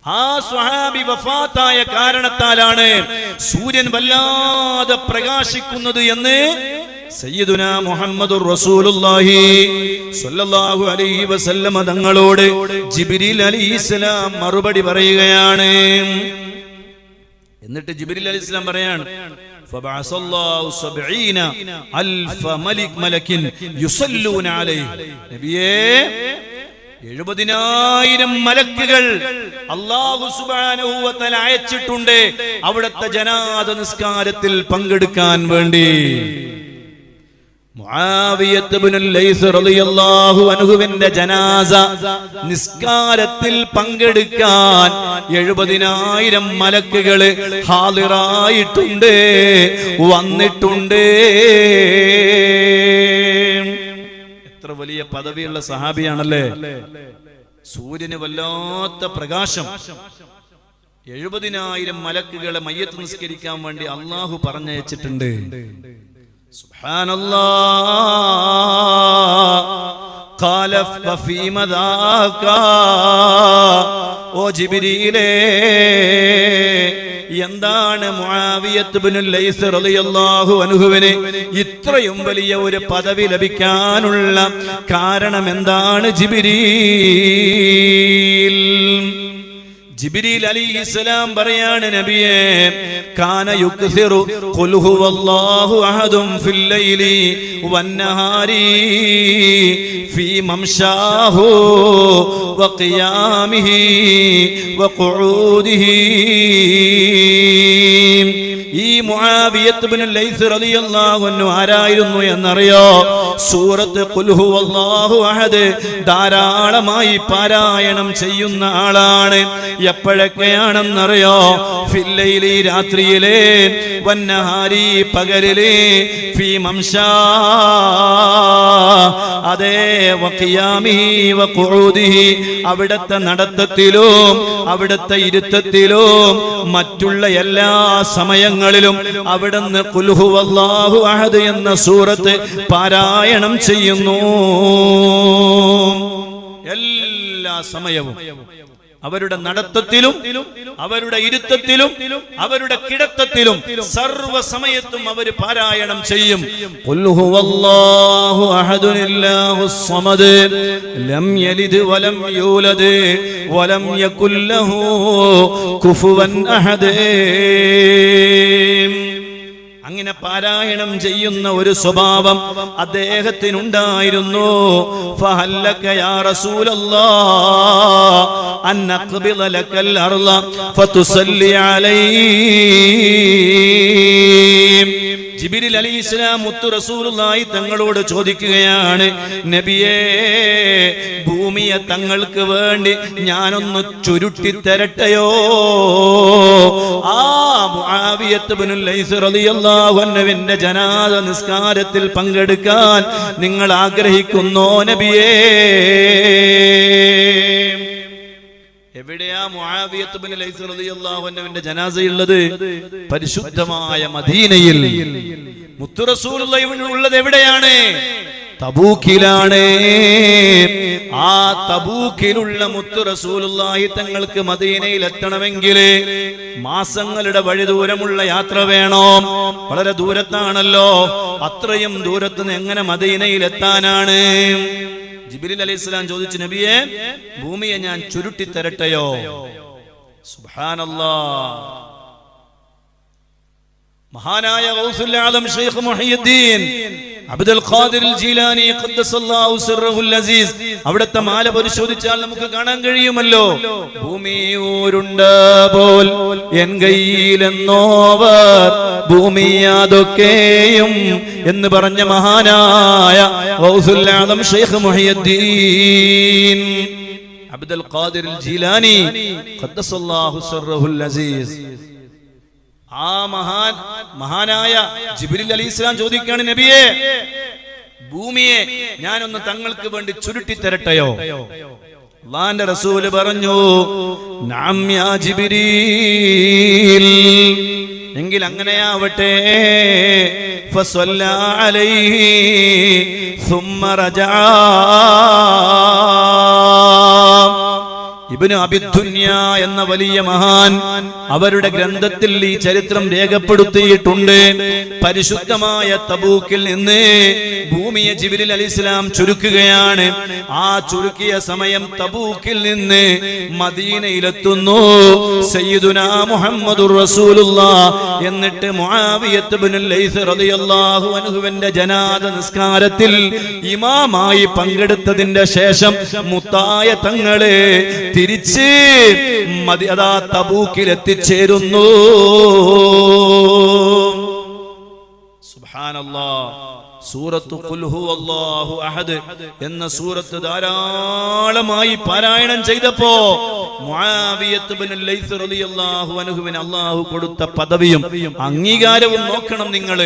ആ സ്വഹാബി വഫാത്തായ കാരണത്താലാണ് സൂര്യൻ വല്ലാതെ പ്രകാശിക്കുന്നത് എന്ന് സയ്യിദുനാ മുഹമ്മദുർ റസൂലുള്ളാഹി സ്വല്ലല്ലാഹു അലൈഹി വസല്ലം തങ്ങളോട് ജിബ്രീൽ അലൈഹിസ്സലാം മറുപടി പറയുകയാണ്. എന്നിട്ട് ജിബ്രീൽ അലൈഹിസ്സലാം പറയാണ്, ഫബഅസല്ലാഹു 70,000 മലക്കിൻ യുസല്ലൂന അലൈഹി. നബിയേ, 70,000 മലക്കുകൾ അല്ലാഹു സുബ്ഹാനഹു വ തആല അയച്ചിട്ടുണ്ട് അവിടുത്തെ ജനാസ നിസ്കാരത്തിൽ പങ്കെടുക്കാൻ വേണ്ടി. മുആവിയത്ത് ഇബ്നുൽ ലൈസ് റളിയല്ലാഹു അൻഹുവിന്റെ ജനാസ നിസ്കാരത്തിൽ പങ്കെടുക്കാൻ 70,000 മലക്കുകൾ ഹാളിറായിട്ടുണ്ട്, വന്നിട്ടുണ്ട്. എത്ര വലിയ പദവിയുള്ള സഹാബിയാണല്ലേ. സൂര്യന് വല്ലാത്ത പ്രകാശം, 70,000 മലക്കുകളെ മയ്യത്ത് നിസ്കരിക്കാൻ വേണ്ടി അള്ളാഹു പറഞ്ഞയച്ചിട്ടുണ്ട്. സുബ്ഹാനല്ലാഹ്. ഖാല ഫഫീമ ദാക. ഓ ജിബ്രീലേ, എന്താണ് മുആവിയത്ത് ഇബ്നുൽ ലൈസ് റളിയല്ലാഹു അൻഹുവിന് ഇത്രയും വലിയ ഒരു പദവി ലഭിക്കാനുള്ള കാരണം എന്താണ് ജിബ്രീൽ? ജിബ്രീൽ അലൈഹിസ്സലാം പറയാണ്, നബിയേ, കാന യുക്സിറു ഖുൽ ഹുവല്ലാഹു അഹദും ഫിൽ ലൈലി വന്നഹാരി ഫീ മംശാഹു വഖിയാമിഹി വഖുഊദിഹി. ഈ മുആവിയത്ത് ഇബ്നുൽ ലൈസ് റളിയല്ലാഹു അൻഹു ആരായിരുന്നു എന്നറിയോ? സൂറത്ത് ഖുൽ ഹുവല്ലാഹു അഹദ് ധാരാളമായി പാരായണം ചെയ്യുന്ന ആളാണ്. എപ്പോഴൊക്കെയാണെന്നറിയോ? ഫില്ലൈലി രാത്രിയിലെ, വന്നഹാരി പകലിലെ, ഫീ മംശാ അതേ, വഖിയാമിഹി വഖുഊദിഹി അവിടുത്തെ നടത്തത്തിലും അവിടുത്തെ ഇരുത്തത്തിലും മറ്റുള്ള എല്ലാ സമയങ്ങളിലും അവിടുന്ന് ഖുൽ ഹുവല്ലാഹു അഹദ് എന്ന സൂറത്ത് പാരായണം ചെയ്യുന്നു. എല്ലാ സമയവും അവരുടെ നടത്തത്തിലും അവരുടെ ഇരുത്തത്തിലും അവരുടെ കിടത്തത്തിലും സർവ്വ സമയത്തും അവർ പാരായണം ചെയ്യും. ഖുൽ ഹുവല്ലാഹു അഹദുല്ലാഹുസ് സമദ് ലം യലിദ് വലം യൂലദ് വലം യകുൽ ലഹു കുഫുവൻ അഹദ്. അങ്ങനെ പാരായണം ചെയ്യുന്ന ഒരു സ്വഭാവം അദ്ദേഹത്തിനുണ്ടായിരുന്നു. ഫഹല്ലക യാ റസൂലല്ലാഹ് അൻ നഖ്ബിദ ലക്കൽ അർള ഫതുസല്ലി അലൈഹി. ജിബ്രീൽ അലൈഹിസ്സലാം മുത്തു റസൂലുള്ളാഹി തങ്ങളോട് ചോദിക്കുകയാണ്, നബിയേ, ഭൂമിയെ തങ്ങൾക്ക് വേണ്ടി ഞാനൊന്ന് ചുരുട്ടി തരട്ടെയോ? ആ മുആവിയത്ത് ഇബ്നുൽ ലൈസ് റളിയല്ലാഹു അൻഹുവിന്റെ ജനാസ നിസ്കാരത്തിൽ പങ്കെടുക്കാൻ നിങ്ങൾ ആഗ്രഹിക്കുന്നോ നബിയേ? എവിടെയാ മുആവിയത്ത് ഇബ്നുൽ ലൈസ് റളിയല്ലാഹു അൻഹുവിന്റെ ജനാസയുള്ളത്? പരിശുദ്ധമായ മദീനയിൽ. മുത്തു റസൂലുള്ളാഹി ഉള്ളത് എവിടെയാണ്? തബൂക്കിലാണ്. ആ തബൂക്കിലുള്ള മുത്തു റസൂലുള്ളാഹി തങ്ങൾക്ക് മദീനയിൽ എത്തണമെങ്കിൽ മാസങ്ങളുടെ വഴി ദൂരമുള്ള യാത്ര വേണം. വളരെ ദൂരത്താണല്ലോ. അത്രയും ദൂരത്ത് നിന്ന് എങ്ങനെ മദീനയിൽ എത്താനാണ്? ജിബ്രീൽ അലൈഹിസ്സലാം ചോദിച്ചു, നബിയെ, ഭൂമിയെ ഞാൻ ചുരുട്ടി തരട്ടെയോ? സുബ്ഹാനല്ലാഹ്. മഹാനായ ഗൗസുൽ ആലം ശൈഖ് മുഹയ്യിദ്ദീൻ അബ്ദുൽ ഖാദിർ ജീലാനി ഖദ്ദസല്ലാഹു സിർറഹുൽ അസീസ് അവിടുത്തെ മാല പരിശോധിച്ചാൽ നമുക്ക് കാണാൻ കഴിയുമല്ലോ. ഭൂമിയൂരുണ്ട് പോൽ എൻ കയ്യിലെന്നോവർ ഭൂമി അതൊക്കെയും എന്ന് പറഞ്ഞ മഹാനായ ഗൗസുൽ ആലം ശൈഖ് മുഹയ്യിദ്ദീൻ അബ്ദുൽ ഖാദിർ ജീലാനി ഖദ്ദസല്ലാഹു സിർറഹുൽ അസീസ്. ആ മഹാനായ ജിബ്രീൽ അലൈഹിസ്സലാം ചോദിക്കുകയാണ്, നബിയെ, ഭൂമിയെ ഞാനൊന്ന് തങ്ങൾക്ക് വേണ്ടി ചുരുട്ടി തരട്ടെയോ? അല്ലാഹുവിന്റെ റസൂൽ പറഞ്ഞു, നഅം യാ ജിബ്രീൽ, എങ്കിൽ അങ്ങനെയാവട്ടെ. ഫസല്ലാ അലൈഹി സുമ്മ റജഅ. ഇബ്നു അബിദ്ദുന്യ എന്ന വലിയ മഹാൻ അവരുടെ ഗ്രന്ഥത്തിൽ ഈ ചരിത്രം രേഖപ്പെടുത്തിയിട്ടുണ്ട്. പരിശുദ്ധമായ തബൂക്കിൽ നിന്ന് ഭൂമിയെ ജിബ്രീൽ അലൈഹിസ്സലാം ചുരുക്കുകയാണ്. ആ ചുരുക്കിയ സമയം തബൂക്കിൽ നിന്ന് മദീനയിലെത്തുന്നു സയ്യിദുനാ മുഹമ്മദുർ റസൂലുള്ളാഹ്. എന്നിട്ട് മുആവിയത്ത് ഇബ്നുൽ ലൈസ് റളിയല്ലാഹു അൻഹുവിന്റെ ജനാസ നിസ്കാരത്തിൽ ഇമാമായി പങ്കെടുത്തതിന്റെ ശേഷം മുത്തായ തങ്ങളെ തിരിച്ച് അതാ തബൂക്കിൽ എത്തിച്ചേരുന്നു. സുബ്ഹാനല്ലാഹ്. സൂറത്തു ഖുൽ ഹുവല്ലാഹു അഹദ് എന്ന സൂറത്ത് ധാരാളമായി പാരായണം ചെയ്തപ്പോ മുആവിയത്ത് ഇബ്നുൽ ലൈസ് റളിയല്ലാഹു അൻഹുവിന് അല്ലാഹു കൊടുത്ത പദവിയും അംഗീകാരവും നോക്കണം നിങ്ങൾ.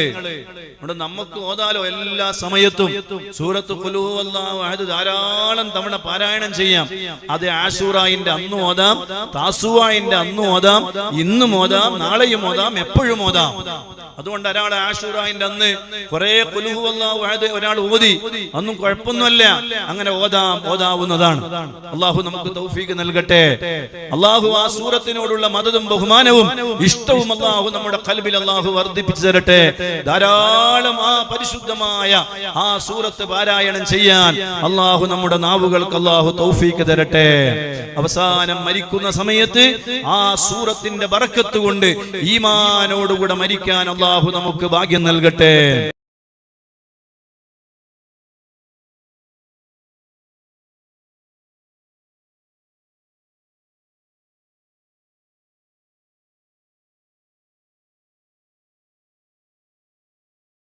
നമുക്ക് ഓതാലോ എല്ലാ സമയത്തും സൂറത്ത് ഖുൽ ഹുവല്ലാഹു അഹദ് ധാരാളം തവണ പാരായണം ചെയ്യാം. അത് ആശൂറായിന്റെ അന്ന് ഓതാം, താസുവായിന്റെ അന്ന് ഓതാം, ഇന്നും ഓതാം, നാളെയും ഓതാം, എപ്പോഴും ഓതാം. അതുകൊണ്ട് ഒരാൾ ആശൂറായിന്റെ അന്ന് കുറെ ഖുൽ ഹുവല്ലാഹു അഹദ് ഒരാൾ ഓതി, ഒന്നും കുഴപ്പമൊന്നുമല്ല, അങ്ങനെ ഓതാവുന്നതാണ്. അള്ളാഹു നമുക്ക് തൗഫീഖ് നൽകട്ടെ. അള്ളാഹു ആ സൂറത്തിനോടുള്ള മദതും ബഹുമാനവും ഇഷ്ടവും അള്ളാഹു നമ്മുടെ ഖൽബിൽ അള്ളാഹു വർദ്ധിപ്പിച്ചു തരട്ടെ. ധാരാളം ആ പരിശുദ്ധമായ ആ സൂറത്ത് പാരായണം ചെയ്യാൻ അള്ളാഹു നമ്മുടെ നാവുകൾക്ക് അള്ളാഹു തൗഫീഖ് തരട്ടെ. അവസാനം മരിക്കുന്ന സമയത്ത് ആ സൂറത്തിന്റെ ബറക്കത്ത് കൊണ്ട് ഈമാനോടുകൂടെ മരിക്കാൻ അള്ളാഹു നമുക്ക് ഭാഗ്യം നൽകട്ടെ.